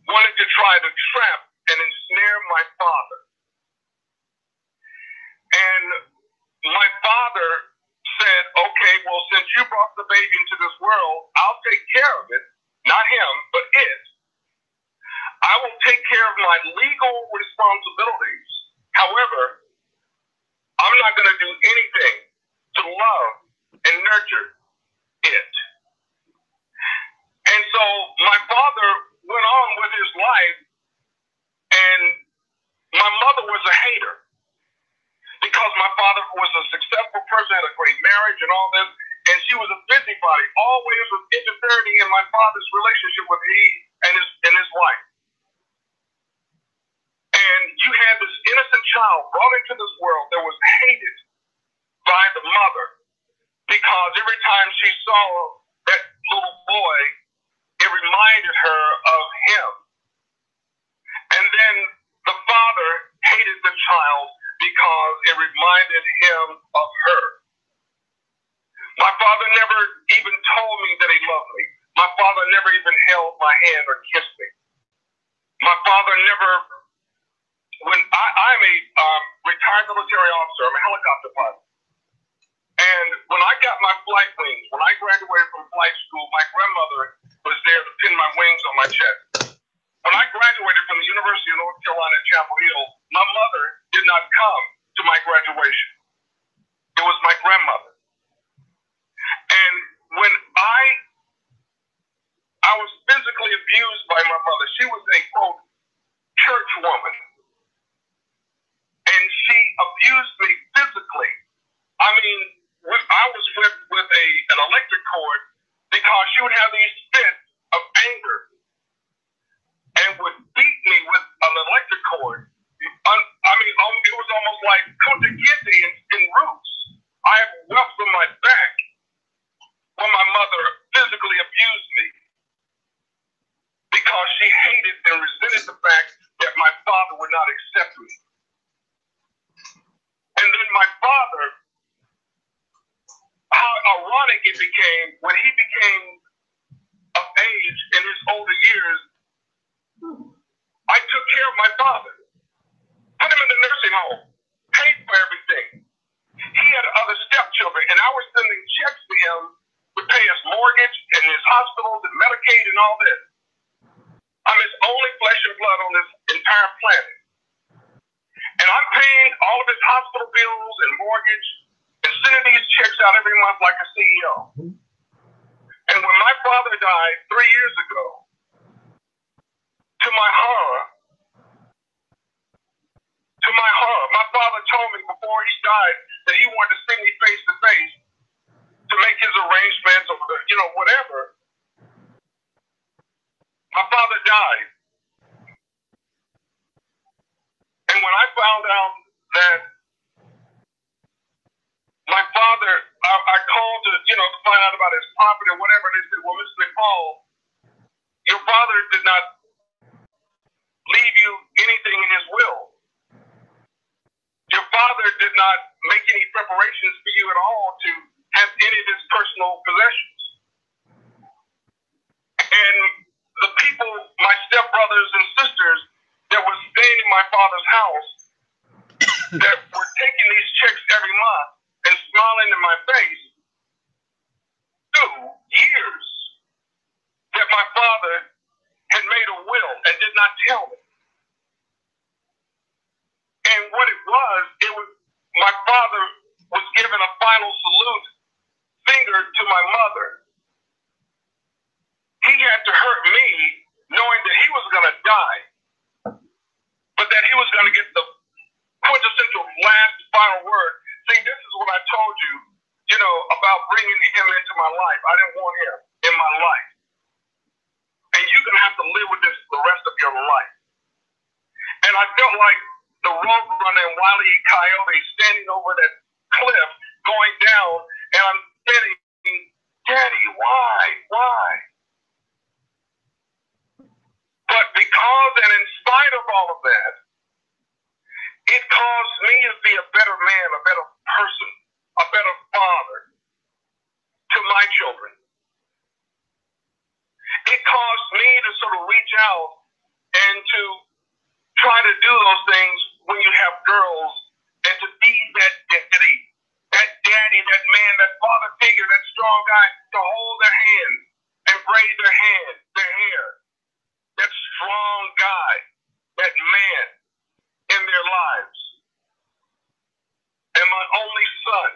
wanted to try to trap and ensnare my father. And my father said, okay, well, since you brought the baby into this world, I'll take care of it. Not him, but it. I will take care of my legal responsibilities. However, I'm not going to do anything to love and nurture it. And so my father went on with his life, and my mother was a hater because my father was a successful person, had a great marriage and all this, and she was a busybody, always was interfering in my father's relationship with he and his wife. And you had this innocent child brought into this world that was hated by the mother because every time she saw that little boy, it reminded her of him. And then the father hated the child because it reminded him of her. My father never even told me that he loved me. My father never even held my hand or kissed me. My father never, I'm a retired military officer, I'm a helicopter pilot. And when I got my flight wings, when I graduated from flight school, my grandmother was there to pin my wings on my chest. When I graduated from the University of North Carolina at Chapel Hill, my mother did not come to my graduation. It was my grandmother. And when I was physically abused by my mother, she was a, quote, church woman. And she abused me physically. I mean, I was whipped with an electric cord because she would have these fits of anger and would beat me with an electric cord. I mean, it was almost like Kunta Kinte in Roots. I have welts on my back when my mother physically abused me because she hated and resented the fact that my father would not accept me. And then my father, how ironic it became when he became of age in his older years. I took care of my father, put him in the nursing home, paid for everything. He had other stepchildren, and I was sending checks to him to pay his mortgage and his hospitals and Medicaid and all this. I'm his only flesh and blood on this entire planet. And I'm paying all of his hospital bills and mortgage and sending these checks out every month like a CEO. And when my father died 3 years ago, to my horror, my father told me before he died that he wanted to see me face to face to make his arrangements or, whatever. My father died. And when I found out that my father, I called to, to find out about his property or whatever, they said, well, Mr. McFall, your father did not leave you anything in his will. Your father did not make any preparations for you at all to have any of his personal possessions. And the people, my stepbrothers and sisters that were staying in my father's house, that were taking these checks every month and smiling in my face, knew years that my father had made a will and did not tell me. And what it was my father was given a final salute finger to my mother. He had to hurt me knowing that he was going to die, but that he was going to get the quintessential last final word. See, this is what I told you, about bringing him into my life. I didn't want him in my life. And you're going to have to live with this the rest of your life. And I felt like the Roadrunner and Wile E. Coyote standing over that cliff going down, and I'm thinking, Daddy, why? But because and in spite of all of that, it caused me to be a better man, a better person, a better father to my children. It caused me to sort of reach out and to try to do those things when you have girls, and to be that daddy, that man, that father figure, that strong guy, to hold their hand and braid their hair, that strong guy, that man in their lives. And my only son.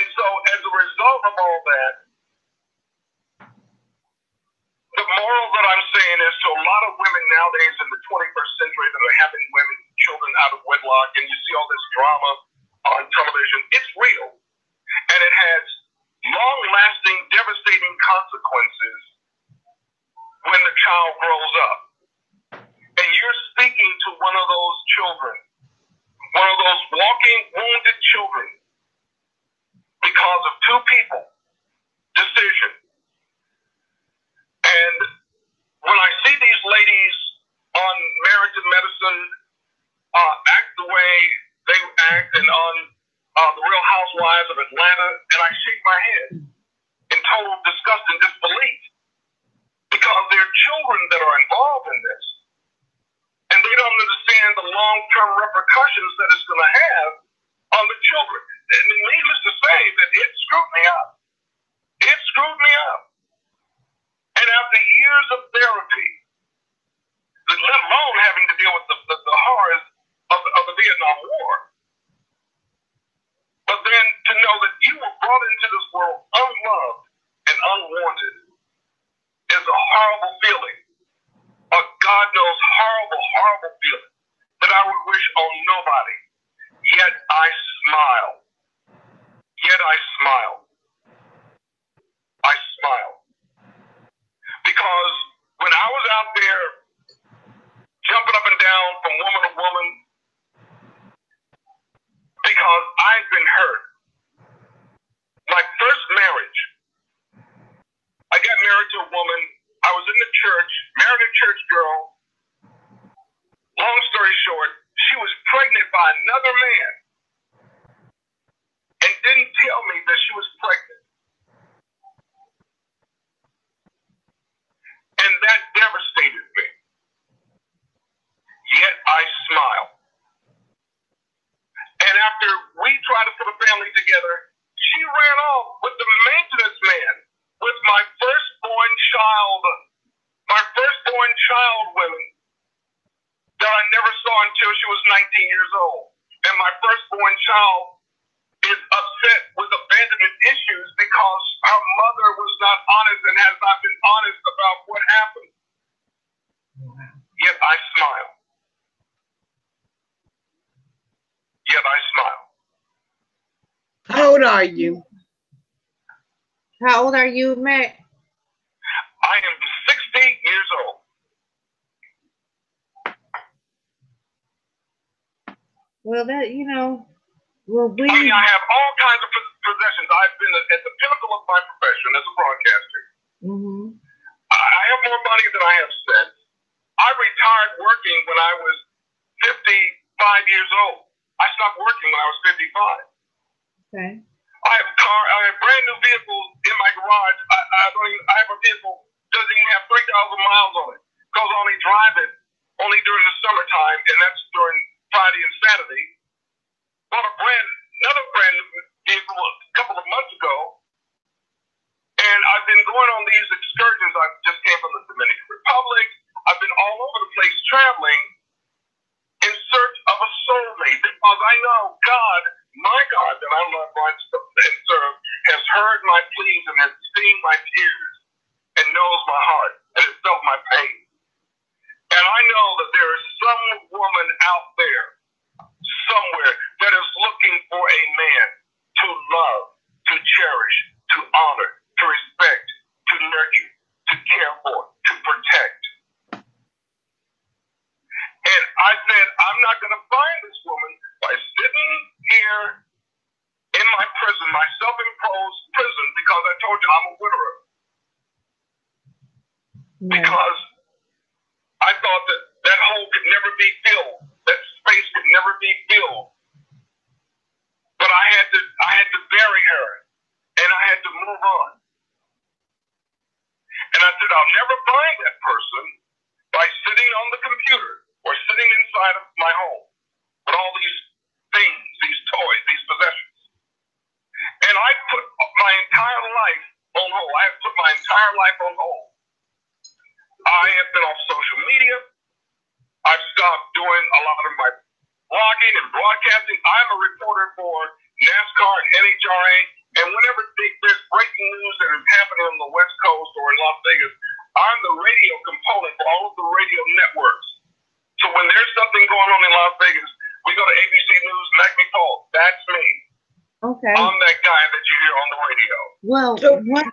And so as a result of all that, the moral that I'm saying is to a lot of women nowadays in the 21st century that are having children out of wedlock, and you see all this drama on television, it's real. And it has long-lasting, devastating consequences when the child grows up. And you're speaking to one of those children, one of those walking wounded children, because of two people decision. And when I see these ladies on Married to Medicine act the way they act, and on the Real Housewives of Atlanta, and I shake my head in total disgust and disbelief, because there are children that are involved in this, and they don't understand the long-term repercussions that it's going to have on the children. And needless to say, that it screwed me up. It screwed me up. And after years of therapy, let alone having to deal with the horrors of the Vietnam War, but then to know that you were brought into this world unloved and unwanted is a horrible feeling. A God knows horrible, horrible feeling that I would wish on nobody. Yet I smile. Yet I smile. I smile. Because when I was out there jumping up and down from woman to woman, because I've been hurt. My first marriage, I got married to a woman. I was in the church, married a church girl. Long story short, she was pregnant by another man and didn't tell me that she was pregnant. And that devastated me. Yet I smile. And after we tried to put a family together, she ran off with the maintenance man with my firstborn are you? How old are you, Matt? I am 60 years old. Well, that, well, I mean, I have all kinds of possessions. I've been at the pinnacle of my profession as a broadcaster. Mm-hmm. I have more money than I have sense. I retired working when I was 55 years old. I stopped working when I was 55. Okay. I have brand new vehicles in my garage. I have a vehicle doesn't even have 3,000 miles on it. Because I only drive it only during the summertime, and that's during Friday and Saturday. Bought another brand new vehicle a couple of months ago, and I've been going on these excursions. I just came from the Dominican Republic. I've been all over the place traveling in search of a soulmate, because I know God, my God, that I love and serve, has heard my pleas and has seen my tears and knows my heart and has felt my pain. And I know that there is some woman out there somewhere that is looking for a man to love, to cherish, to honor, to respect, to nurture, to care for, to protect. And I said, I'm not going to find this woman by sitting here in my prison, my self-imposed prison, because I told you I'm a widower. Yeah. Because I thought that hole could never be filled, that space could never be filled. But I had to bury her, and I had to move on. And I said, I'll never find that person by sitting on the computer or sitting inside of my home with all these things, these toys, these possessions. And I put my entire life on hold. I have put my entire life on hold. I have been off social media. I've stopped doing a lot of my blogging and broadcasting. I'm a reporter for NASCAR and NHRA. And whenever there's breaking news that is happening on the West Coast or in Las Vegas, I'm the radio component for all of the radio networks. So when there's something going on in Las Vegas, we go to ABC News, Mac McCall. That's me. Okay. I'm that guy that you hear on the radio. Well, what?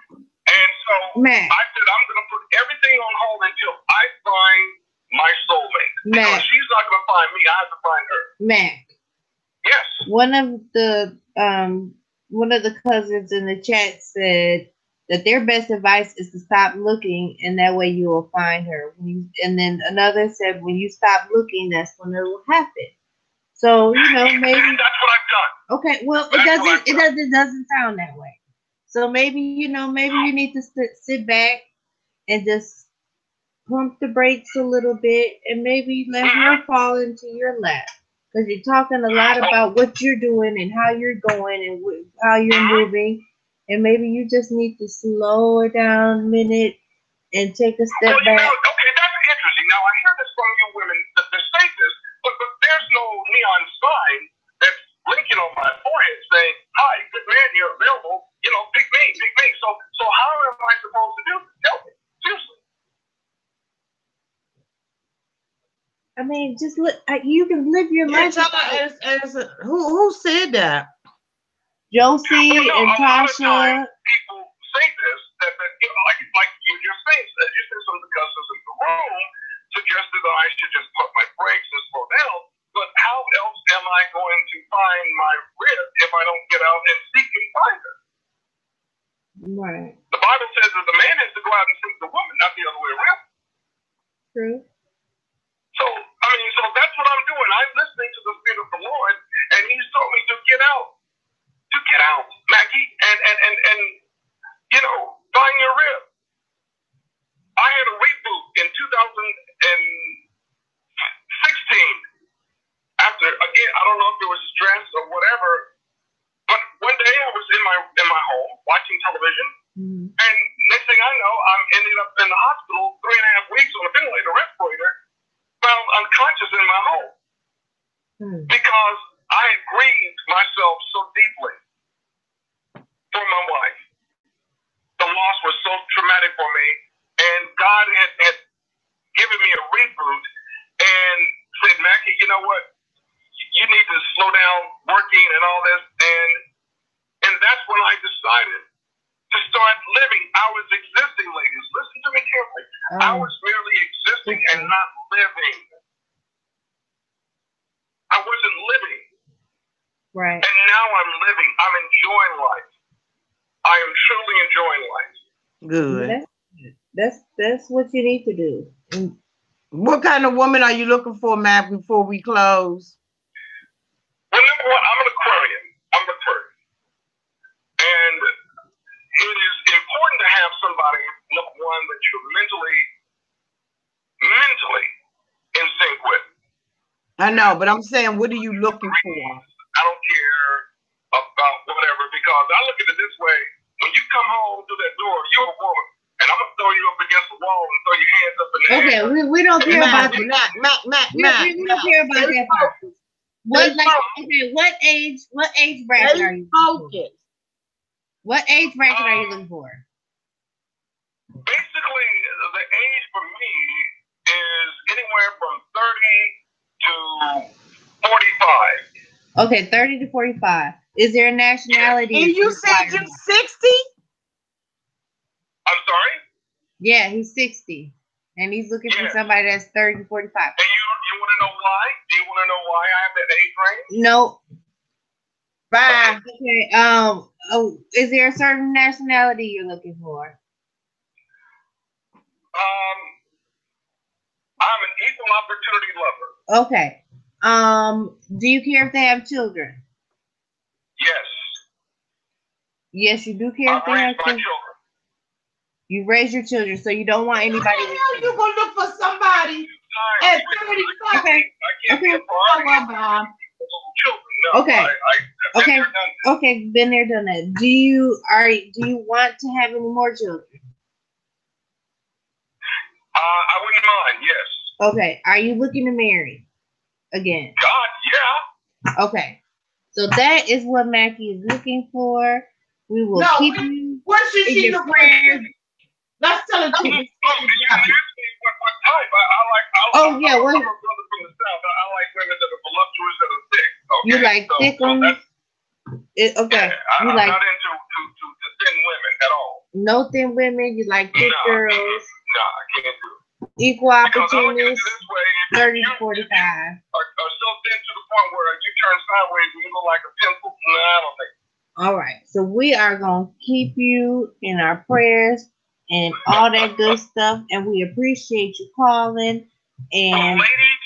And so Matt. I said, I'm going to put everything on hold until I find my soulmate. Because she's not going to find me. I have to find her. Mac. Yes. One of the cousins in the chat said that their best advice is to stop looking, and that way you will find her. And then another said, when you stop looking, that's when it will happen. So maybe that's what I've done. Okay, well, it doesn't sound that way. So maybe maybe you need to sit back and just pump the brakes a little bit, and maybe let her fall into your lap. Because you're talking a lot about what you're doing and how you're going and how you're moving. And maybe you just need to slow it down a minute and take a step back. Okay, that's interesting. Now, I hear this from you women that say this, but there's no neon sign that's blinking on my forehead saying, hi, good man, you're available. Pick me, pick me. So how am I supposed to do this? Tell me. Seriously. I mean, just look. You can live your life. Who said that? Josie and Tasha. People say this that like you just said, some of the cousins in the room suggested that I should just put my brakes and slow down. But how else am I going to find my rib if I don't get out and seek and find her? Right. The Bible says that the man has to go out and seek the woman, not the other way around. True. So that's what I'm doing. I'm listening to the Spirit of the Lord, and He's told me to get out, Mackie, and find your rib. I had a reboot in 2016. After, again, I don't know if it was stress or whatever, but one day I was in my home watching television, and next thing I know, I'm ending up in the hospital 3.5 weeks on a ventilator, respirator, found unconscious in my home because I had grieved myself so deeply for my wife. The loss was so traumatic for me, and God had given me a reboot and said, Mackie, you know what? You need to slow down working and all this. And in that's when I decided to start living. I was existing, ladies. Listen to me carefully. I was merely existing and not living. I wasn't living. Right. And now I'm living. I'm enjoying life. I am truly enjoying life. Good. That's what you need to do. What kind of woman are you looking for, Matt, before we close? Well, number one, I'm an Aquarian. I'm an Aquarian. And it is important to have somebody, number one, that you're mentally in sync with. I know, but I'm saying, what are you looking for? I don't care about whatever, because I look at it this way. When you come home through that door, you're a woman. And I'm going to throw you up against the wall and throw your hands up in the air. Okay, we don't care about that. We don't care about that part. What age bracket are you looking for? What age bracket are you looking for? Basically, the age for me is anywhere from 30 to 45. Okay, 30 to 45. Is there a nationality? And you said you're 60? I'm sorry? Yeah, he's 60. And he's looking for somebody that's 30 to 45. And you want to know why? Do you want to know why I have that age range? No. Bye. Okay. Is there a certain nationality you're looking for? I'm an equal opportunity lover. Okay. Do you care if they have children? Yes. Yes, you do care if they have children. You raise your children, so you don't want anybody. How you gonna look for somebody at 35? Okay, been there, done that. Do you want to have any more children? I wouldn't mind. Yes. Okay. Are you looking to marry again? God, yeah. Okay. So that is what Mackie is looking for. We will keep you. What should she look for? Let's tell her. What type? Oh yeah, what? I'm a brother from the South. I like women that are voluptuous and are thick. Okay? You like thick ones? Okay. I'm not into thin women at all. No thin women. You like thick girls. No, I can't do it. Equal opportunities. 30 to 45. Are so thin to the point where you turn sideways and you look like a pimple. No, I don't think. All right. So we are gonna keep you in our prayers and all that good stuff, and we appreciate you calling. And ladies,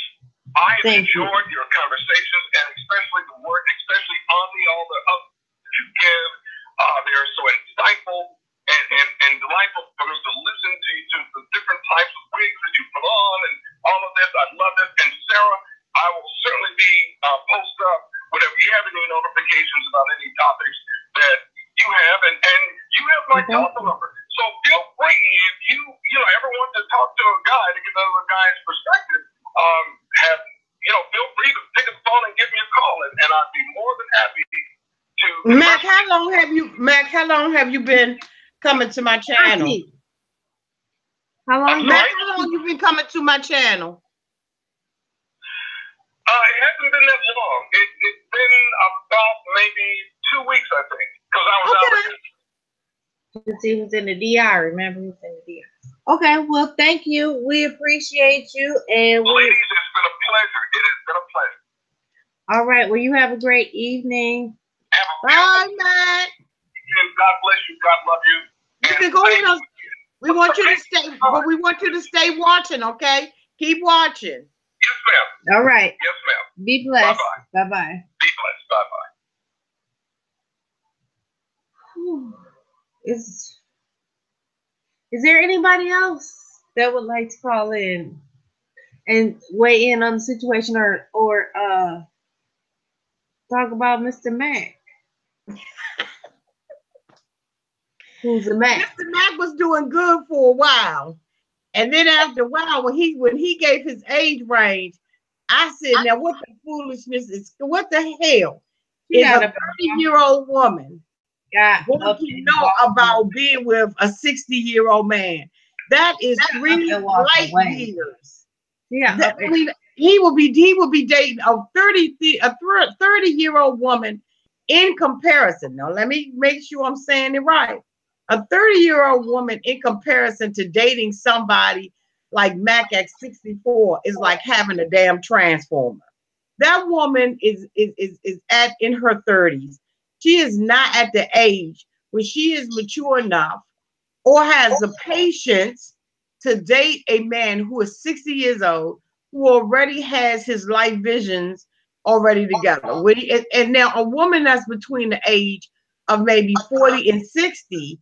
I have enjoyed your conversations, and especially the work, especially Auntie, all the up that you give. They're so insightful and delightful for me to listen to the different types of wigs that you put on and all of this. I love this. And Sarah, I will certainly be post up whenever you have any notifications about any topics that you have, and you have my telephone number. So feel free, if you ever want to talk to a guy to get another guy's perspective, feel free to pick up the phone and give me a call, and I'd be more than happy to. Mac, how long have you been coming to my channel? How long? Mac, how long have you been coming to my channel? It hasn't been that long. It's been about maybe 2 weeks, I think, because I was out there. He was in the DR. Remember, he was in the DR. Okay, well, thank you. We appreciate you. And ladies, it's been a pleasure. It has been a pleasure. All right. Well, you have a great evening. Bye, Matt. God bless you. God love you. You can go in. We want you to stay, but we want you to stay watching. Okay, keep watching. Yes, ma'am. All right. Yes, ma'am. Be blessed. Bye-bye. Bye-bye. Be blessed. Bye-bye. Is there anybody else that would like to call in and weigh in on the situation or talk about Mr. Mac? Who's a Mac? Mr. Mac was doing good for a while, and then after a while, when he gave his age range, I said, "Now what the foolishness is? What the hell is a 30-year-old woman? What do you know about being with a 60-year-old man? That is 3 light years. Yeah, he will be dating a 30-year-old woman In comparison, now let me make sure I'm saying it right. A 30-year-old woman in comparison to dating somebody like Mac at 64 is like having a damn transformer. That woman is at in her 30s. She is not at the age where she is mature enough or has the patience to date a man who is 60 years old, who already has his life visions already together. And now a woman that's between the age of maybe 40 and 60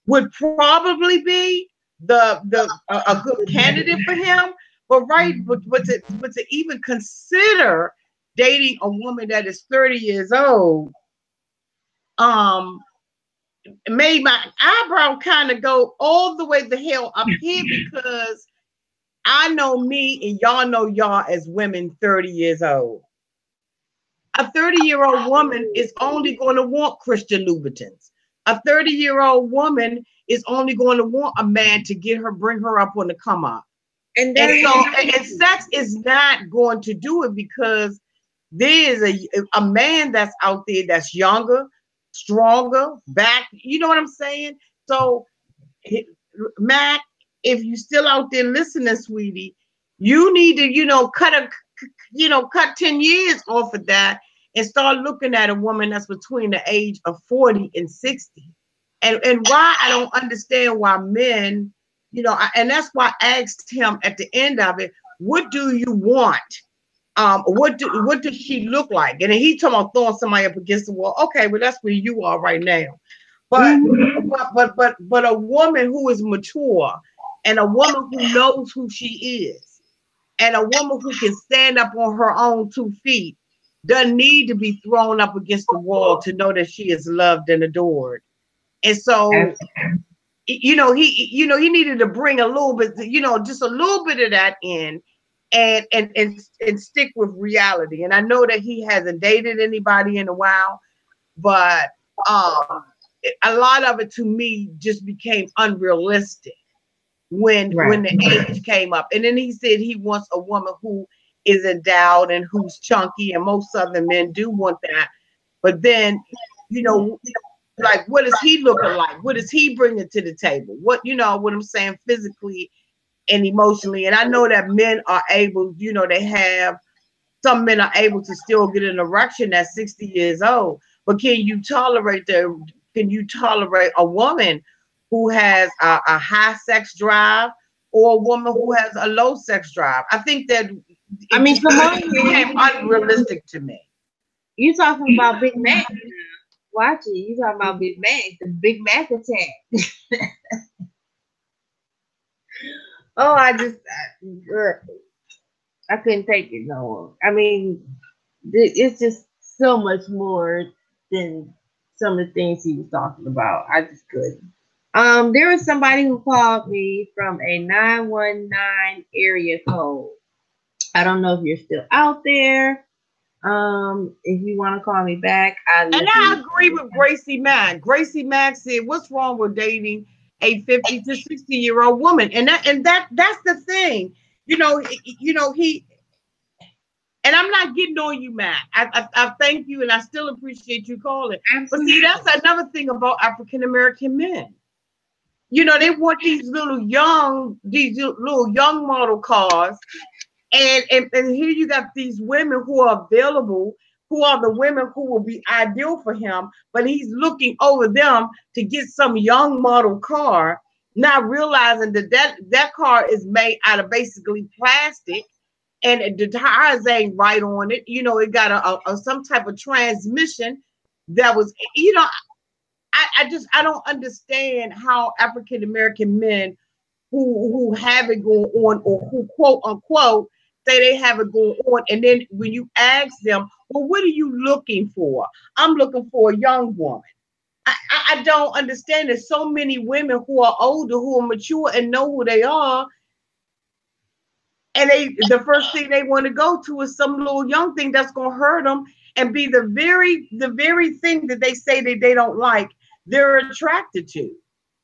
would probably be a good candidate for him. But to even consider dating a woman that is 30 years old, um, made my eyebrow kind of go all the way the hell up here, because I know me and y'all know y'all as women 30 years old. A 30-year-old woman is only going to want Christian Louboutins. A 30-year-old woman is only going to want a man to bring her up on the come up. And sex is not going to do it, because there is a man that's out there that's younger, stronger, back. You know what I'm saying? So, Mac, if you still out there listening, sweetie, you need to, cut 10 years off of that and start looking at a woman that's between the age of 40 and 60. And why I don't understand why men, and that's why I asked him at the end of it, what do you want? What does she look like? And then he talking about throwing somebody up against the wall. Okay, well, that's where you are right now. But a woman who is mature, and a woman who knows who she is, and a woman who can stand up on her own 2 feet, doesn't need to be thrown up against the wall to know that she is loved and adored. And so, he needed to bring a little bit, just a little bit of that in, and stick with reality. And I know that he hasn't dated anybody in a while, but a lot of it to me just became unrealistic when the age came up. And then he said he wants a woman who is endowed and who's chunky, and most Southern men do want that. But then, like, what is he looking like? What is he bringing to the table? What I'm saying, physically and emotionally. And I know that men are able, some men are able to still get an erection at 60 years old. But can you tolerate a woman who has a high sex drive, or a woman who has a low sex drive? I think that come on, it became unrealistic to me. You talking about Big Mac? Watch it. You talking about Big Mac? The Big Mac attack. Oh, I couldn't take it no more. I mean, it's just so much more than some of the things he was talking about. I just couldn't. There was somebody who called me from a 919 area code. I don't know if you're still out there. If you want to call me back, I agree with Gracie Mack. Gracie Mack said, "What's wrong with dating a 50 to 60-year-old woman?" And that's the thing. He. And I'm not getting on you, Matt. I thank you, and I still appreciate you calling. Absolutely. But see, that's another thing about African American men. They want these little young model cars, and here you got these women who are available, who are the women who will be ideal for him, but he's looking over them to get some young model car, not realizing that car is made out of basically plastic. And the tires ain't right on it. It got a some type of transmission that was, I don't understand how African American men who have it going on, or who quote unquote say they have it going on, and then when you ask them, well, what are you looking for? I'm looking for a young woman. I don't understand. There's so many women who are older, who are mature and know who they are. And the first thing they want to go to is some little young thing that's going to hurt them and be the very thing that they say that they don't like, they're attracted to.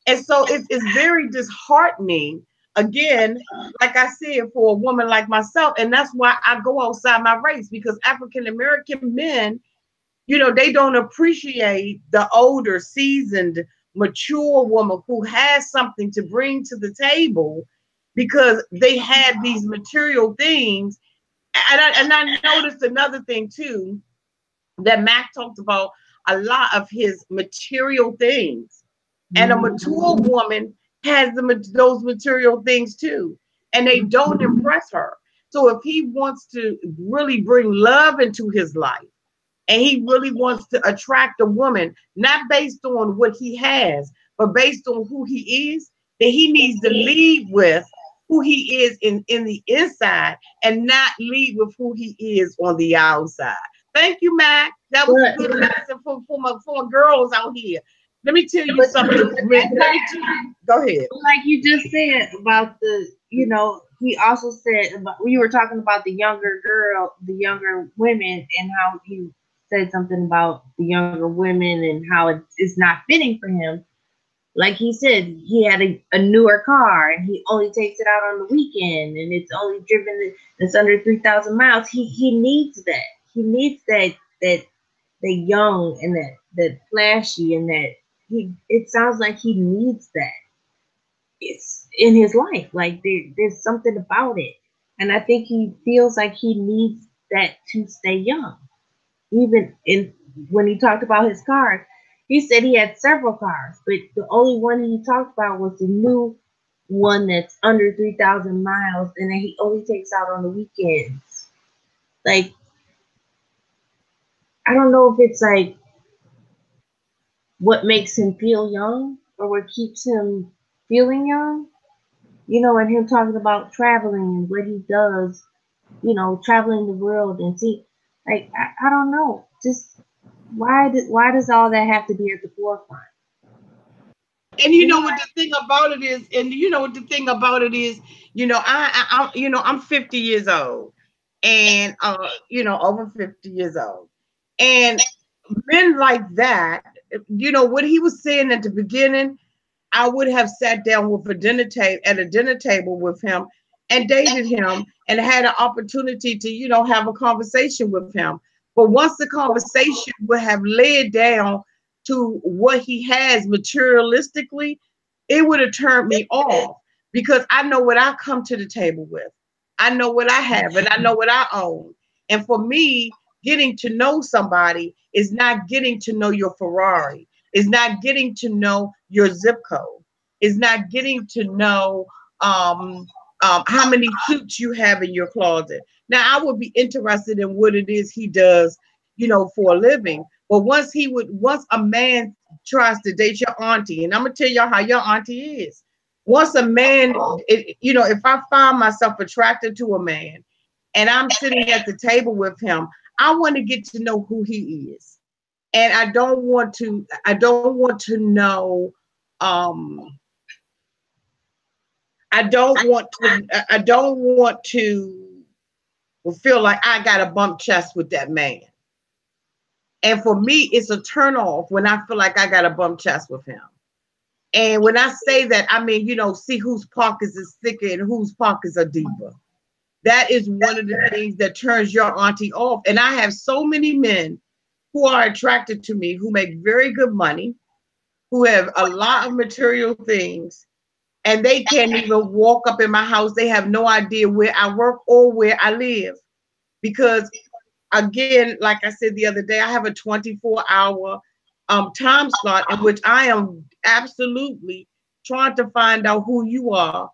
And so it's very disheartening, again, like I said, for a woman like myself. And that's why I go outside my race, because African American men You know, they don't appreciate the older, seasoned, mature woman who has something to bring to the table because they had these material things. And I noticed another thing too that Mac talked about a lot of his material things. And a mature woman has those material things too, and they don't impress her. So if he wants to really bring love into his life, and he really wants to attract a woman, not based on what he has, but based on who he is, then he needs to lead with who he is in the inside and not lead with who he is on the outside. Thank you, Mac. That was a good lesson for girls out here. Let me tell you something. Go ahead. Like you just said about the, he also said about, you were talking about the younger girl, the younger women, and how he said something about the younger women and how it's not fitting for him. Like he said, he had a newer car and he only takes it out on the weekend and it's only driven, it's under 3,000 miles. He needs that. He needs that young and that flashy and that it sounds like he needs that. It's in his life. Like there's something about it. And I think he feels like he needs that to stay young. Even when he talked about his cars, he said he had several cars, but the only one he talked about was the new one that's under 3,000 miles, and then he only takes out on the weekends. Like, I don't know if it's like what makes him feel young or what keeps him feeling young. And him talking about traveling and what he does, traveling the world and see, like, I don't know. Just why does all that have to be at the forefront? And you know what the thing about it is, I'm 50 years old, and over 50 years old, and men like that, what he was saying at the beginning, I would have sat down with at a dinner table with him and dated him and had an opportunity to, have a conversation with him. But once the conversation would have led down to what he has materialistically, it would have turned me off because I know what I come to the table with. I know what I have and I know what I own. And for me, getting to know somebody is not getting to know your Ferrari, is not getting to know your zip code, is not getting to know how many suits you have in your closet. Now, I would be interested in what it is he does, for a living. But once a man tries to date your auntie, and I'm gonna tell y'all how your auntie is. Once a man, if I find myself attracted to a man, and I'm sitting at the table with him, I want to get to know who he is, and I don't want to know. I don't want to feel like I got a bump chest with that man. And for me, it's a turn off when I feel like I got a bump chest with him. And when I say that, I mean, see whose pockets is thicker and whose pockets are deeper. That is one of the things that turns your auntie off. And I have so many men who are attracted to me, who make very good money, who have a lot of material things, and they can't even walk up in my house. They have no idea where I work or where I live. Because again, like I said the other day, I have a 24-hour time slot in which I am absolutely trying to find out who you are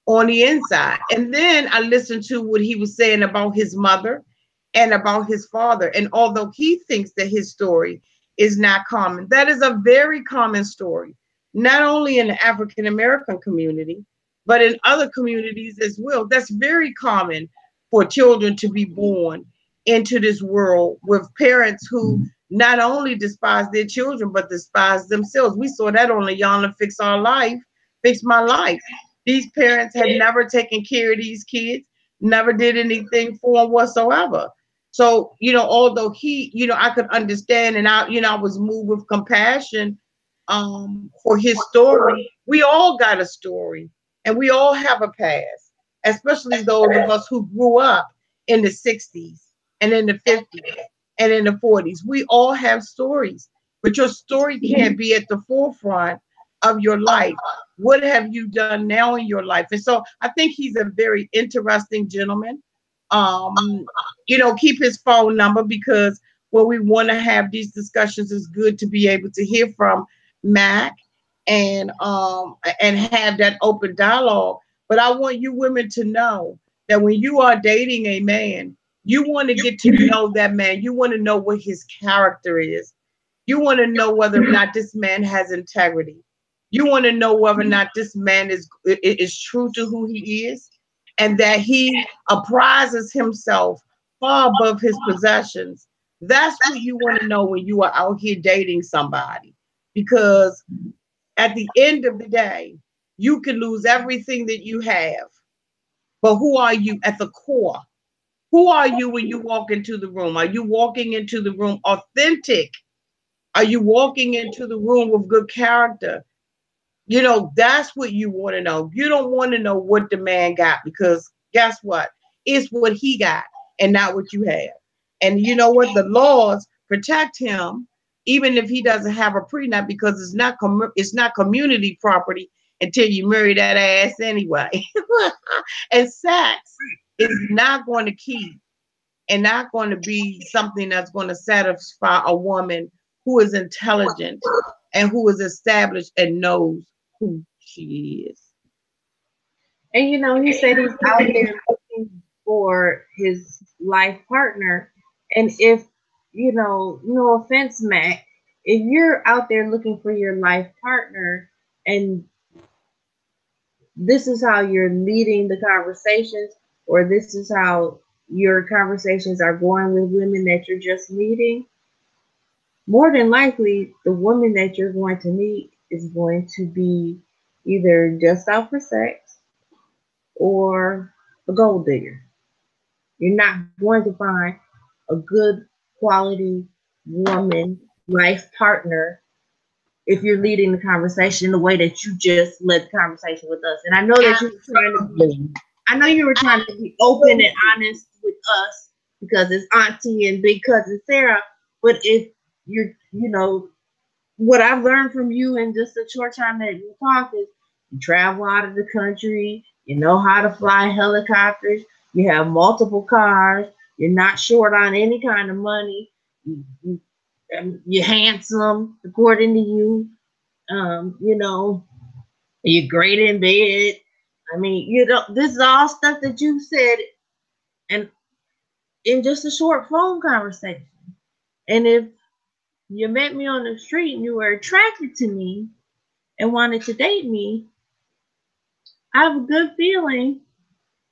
on the inside. And then I listened to what he was saying about his mother and about his father. And although he thinks that his story is not common, that is a very common story, not only in the African American community, but in other communities as well. That's very common for children to be born into this world with parents who not only despise their children, but despise themselves. We saw that on the Yana Fix My Life. These parents had never taken care of these kids, never did anything for them whatsoever. So, although he, I could understand, and I was moved with compassion for his story. We all got a story, and we all have a past, especially those of us who grew up in the 60s and in the 50s and in the 40s. We all have stories, but your story can't be at the forefront of your life. What have you done now in your life? And so I think he's a very interesting gentleman. Um, keep his phone number, because when we want to have these discussions, it's good to be able to hear from Mac and have that open dialogue. But I want you women to know that when you are dating a man, you want to get to know that man. You want to know what his character is. You want to know whether or not this man has integrity. You want to know whether or not this man is true to who he is, and that he apprises himself far above his possessions. That's what you want to know when you are out here dating somebody. Because at the end of the day, you can lose everything that you have. But who are you at the core? Who are you when you walk into the room? Are you walking into the room authentic? Are you walking into the room with good character? That's what you want to know. You don't want to know what the man got, because guess what? It's what he got and not what you have. And you know what? The laws protect him even if he doesn't have a prenup, because it's not community property until you marry that ass anyway. And sex is not going to keep and not going to be something that's going to satisfy a woman who is intelligent and who is established and knows who she is. And he said he's out there looking for his life partner. And if, no offense, Mac, if you're out there looking for your life partner and this is how you're leading the conversations, or this is how your conversations are going with women that you're just meeting, more than likely, the woman that you're going to meet is going to be either just out for sex or a gold digger. You're not going to find a good quality woman, life partner, if you're leading the conversation the way that you just led the conversation with us. And I know that you were trying to be open and honest with us because it's Auntie and big cousin Sarah. But if what I've learned from you in just a short time that you talk is you travel out of the country, you know how to fly helicopters, you have multiple cars, you're not short on any kind of money, you're handsome, according to you, you're great in bed. I mean, this is all stuff that you said and in just a short phone conversation. And if you met me on the street and you were attracted to me and wanted to date me, I have a good feeling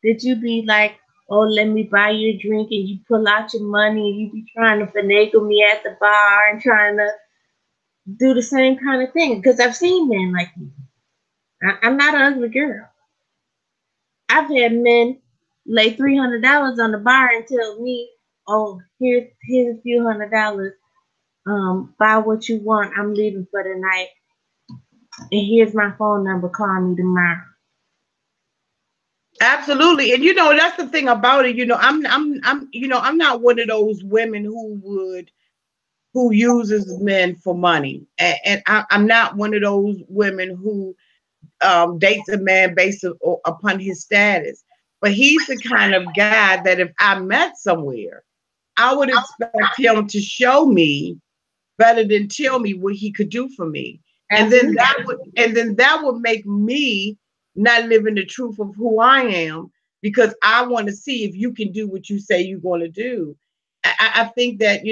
that you'd be like, oh, let me buy you a drink, and you pull out your money and you be trying to finagle me at the bar and trying to do the same kind of thing. Because I've seen men like you. I'm not an ugly girl. I've had men lay $300 on the bar and tell me, oh, here's a few $100. Buy what you want. I'm leaving for the night. And here's my phone number. Call me tomorrow. Absolutely. And that's the thing about it. I'm not one of those women who uses men for money. And I'm not one of those women who dates a man based upon his status. But he's the kind of guy that if I met somewhere, I would expect him to show me rather than tell me what he could do for me. And then that would make me not living the truth of who I am, because I want to see if you can do what you say you're going to do. I think that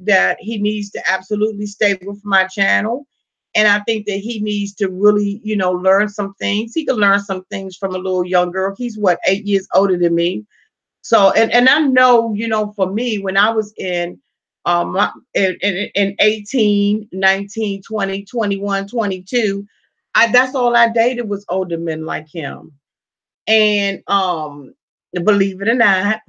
that he needs to absolutely stay with my channel, and I think that he needs to really learn some things. He can learn some things from a little young girl. He's 8 years older than me. So and I know for me, when I was in 18, 19, 20, 21, 22, that's all I dated was older men like him. And believe it or not,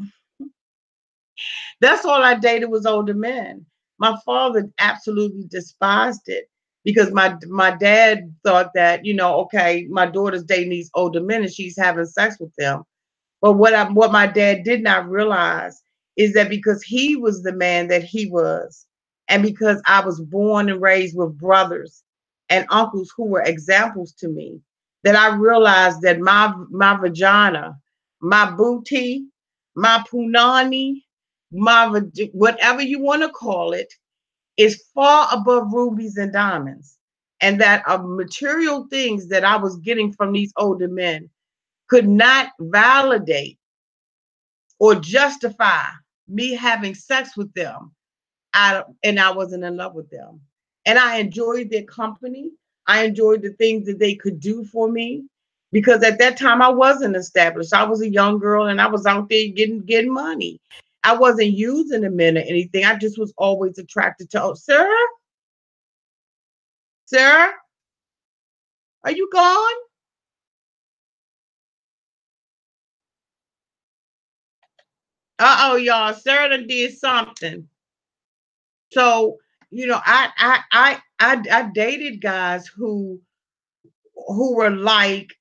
that's all I dated was older men. My father absolutely despised it, because my dad thought that okay, my daughter's dating these older men and she's having sex with them. But what my dad did not realize is that because he was the man that he was, and because I was born and raised with brothers and uncles who were examples to me, that I realized that my vagina, my booty, my punani, whatever you want to call it, is far above rubies and diamonds. And that material things that I was getting from these older men could not validate or justify me having sex with them. And I wasn't in love with them. And I enjoyed their company. I enjoyed the things that they could do for me because at that time I wasn't established. I was a young girl and I was out there getting money. I wasn't using the men or anything. I just was always attracted to. Oh, sir, sir, are you gone? Uh-oh, y'all. Sarah done did something. So, I dated guys who were like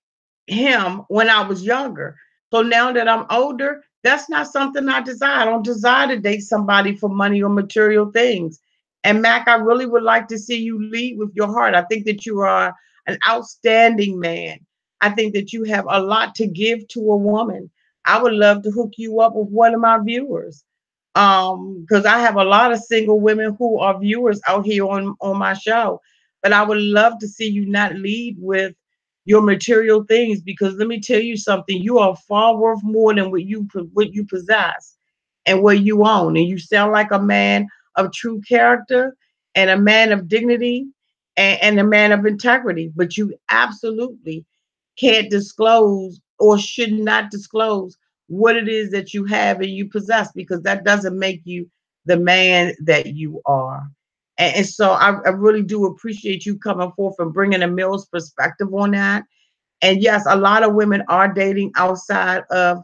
him when I was younger. So now that I'm older, that's not something I desire. I don't desire to date somebody for money or material things. And Mac, I really would like to see you lead with your heart. I think that you are an outstanding man. I think that you have a lot to give to a woman. I would love to hook you up with one of my viewers. Because I have a lot of single women who are viewers out here on my show. But I would love to see you not lead with your material things because let me tell you something, you are far worth more than what you possess and what you own, and you sound like a man of true character and a man of dignity and a man of integrity, but you absolutely can't disclose or should not disclose what it is that you have and you possess because that doesn't make you the man that you are. And so I really do appreciate you coming forth and bringing a male's perspective on that. And yes, a lot of women are dating outside of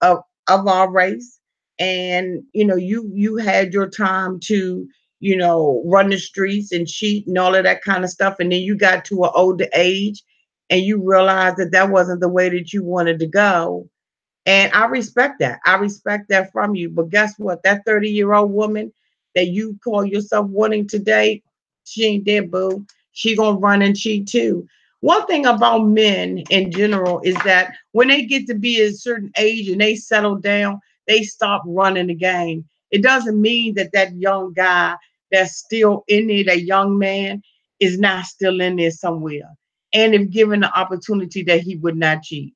of our race. And you had your time to run the streets and cheat and all of that kind of stuff. And then you got to an older age, and you realized that that wasn't the way that you wanted to go. And I respect that. I respect that from you. But guess what? That 30-year-old woman that you call yourself wanting to date, she ain't there, boo. She gonna run and cheat too. One thing about men in general is that when they get to be a certain age and they settle down, they stop running the game. It doesn't mean that that young guy that's still in there, that young man, is not still in there somewhere. And if given the opportunity that he would not cheat.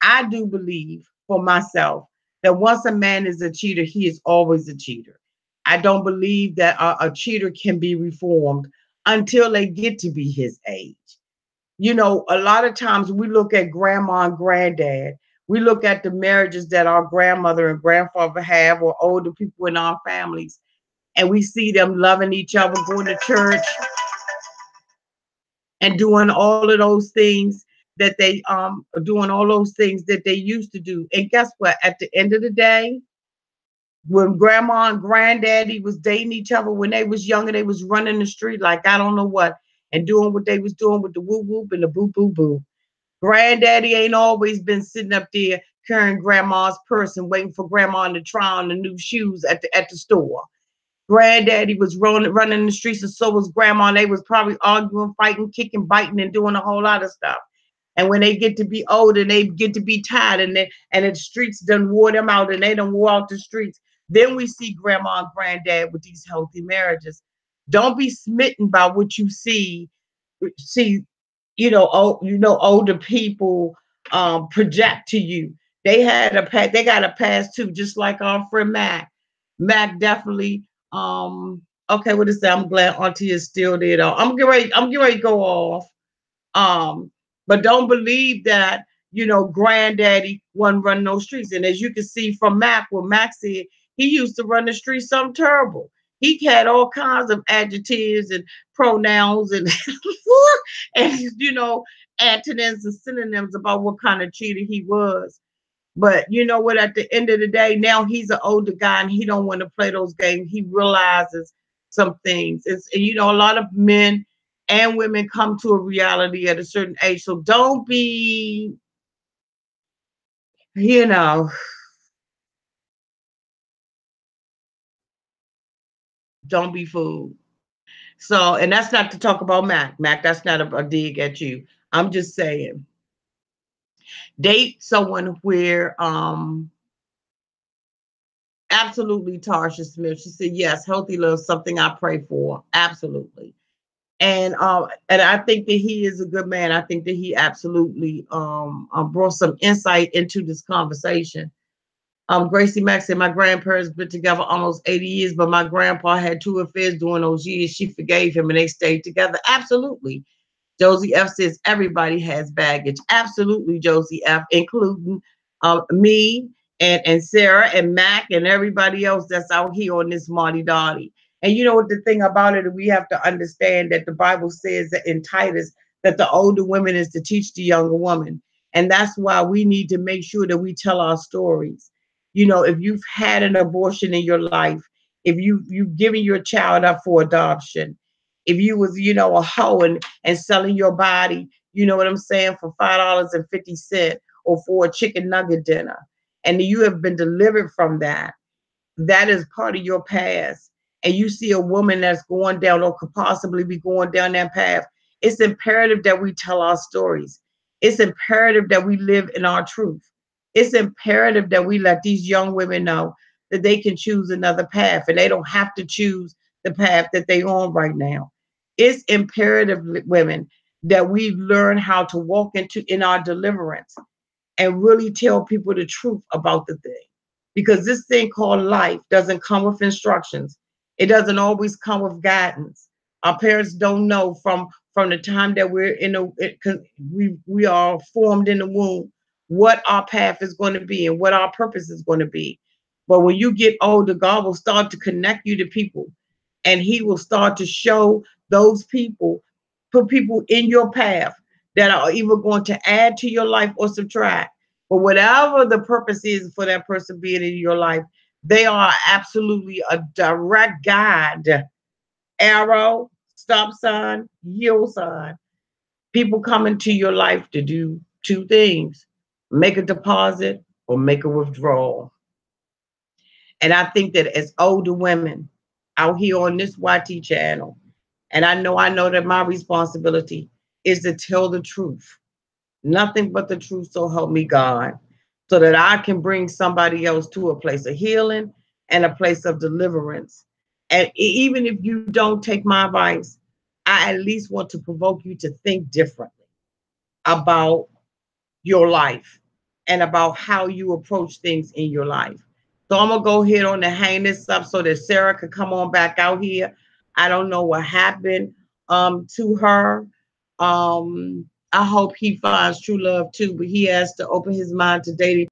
I do believe for myself that once a man is a cheater, he is always a cheater. I don't believe that a cheater can be reformed until they get to be his age. A lot of times we look at grandma and granddad. We look at the marriages that our grandmother and grandfather have or older people in our families, and we see them loving each other, going to church, and doing all of those things that they doing all those things that they used to do. And guess what? At the end of the day, when grandma and granddaddy was dating each other when they was younger, they was running the street like I don't know what and doing what they was doing with the whoop whoop and the boo boo boo. Granddaddy ain't always been sitting up there carrying grandma's purse and waiting for grandma to try on the new shoes at the store. Granddaddy was running the streets, and so was grandma. And they was probably arguing, fighting, kicking, biting, and doing a whole lot of stuff. And when they get to be older, and they get to be tired, and the streets done wore them out, and they done wore out the streets. Then we see grandma and granddad with these healthy marriages. Don't be smitten by what you see older people project to you. They got a past too, just like our friend Mac definitely. Okay, what is that? I'm glad Auntie is still there though. I'm getting ready to go off. um but don't believe that granddaddy wasn't running those streets. And as you can see from Mac, what Mac said, he used to run the streets something terrible. He had all kinds of adjectives and pronouns and and antonyms and synonyms about what kind of cheater he was. But you know what? At the end of the day, now he's an older guy and he don't want to play those games. He realizes some things. A lot of men and women come to a reality at a certain age. So don't be, you know, Don't be fooled. So, and that's not to talk about Mac. Mac, that's not a dig at you. I'm just saying, date someone where absolutely Tarsha Smith. She said, yes, healthy love, something I pray for. Absolutely. And I think that he is a good man. I think that he absolutely brought some insight into this conversation. Gracie Mack said, my grandparents been together almost 80 years, but my grandpa had two affairs during those years. She forgave him and they stayed together. Absolutely. Josie F says everybody has baggage. Absolutely, Josie F, including me and Sarah and Mac and everybody else that's out here on this Marty Dottie. And you know what the thing about it, we have to understand that the Bible says that in Titus that the older women is to teach the younger woman. And that's why we need to make sure that we tell our stories. You know, if you've had an abortion in your life, if you've given your child up for adoption, if you was, you know, a hoe and selling your body, you know what I'm saying, for $5.50 or for a chicken nugget dinner, and you have been delivered from that, that is part of your past. And you see a woman that's going down or could possibly be going down that path, it's imperative that we tell our stories. It's imperative that we live in our truth. It's imperative that we let these young women know that they can choose another path and they don't have to choose the path that they're on right now. It's imperative, women, that we learn how to walk into in our deliverance and really tell people the truth about the thing. Because this thing called life doesn't come with instructions. It doesn't always come with guidance. Our parents don't know from the time that we're in we are formed in the womb what our path is going to be and what our purpose is going to be. But when you get older, God will start to connect you to people, and He will start to show those people, put people in your path that are either going to add to your life or subtract. But whatever the purpose is for that person being in your life, they are absolutely a direct guide. Arrow, stop sign, yield sign. People come into your life to do two things: make a deposit or make a withdrawal. And I think that as older women out here on this YT channel, and I know that my responsibility is to tell the truth, nothing but the truth, so help me God, so that I can bring somebody else to a place of healing and a place of deliverance. And even if you don't take my advice, I at least want to provoke you to think differently about your life and about how you approach things in your life. So I'm gonna go ahead on and hang this up so that Sarah could come on back out here. I don't know what happened to her. I hope he finds true love too, but he has to open his mind to dating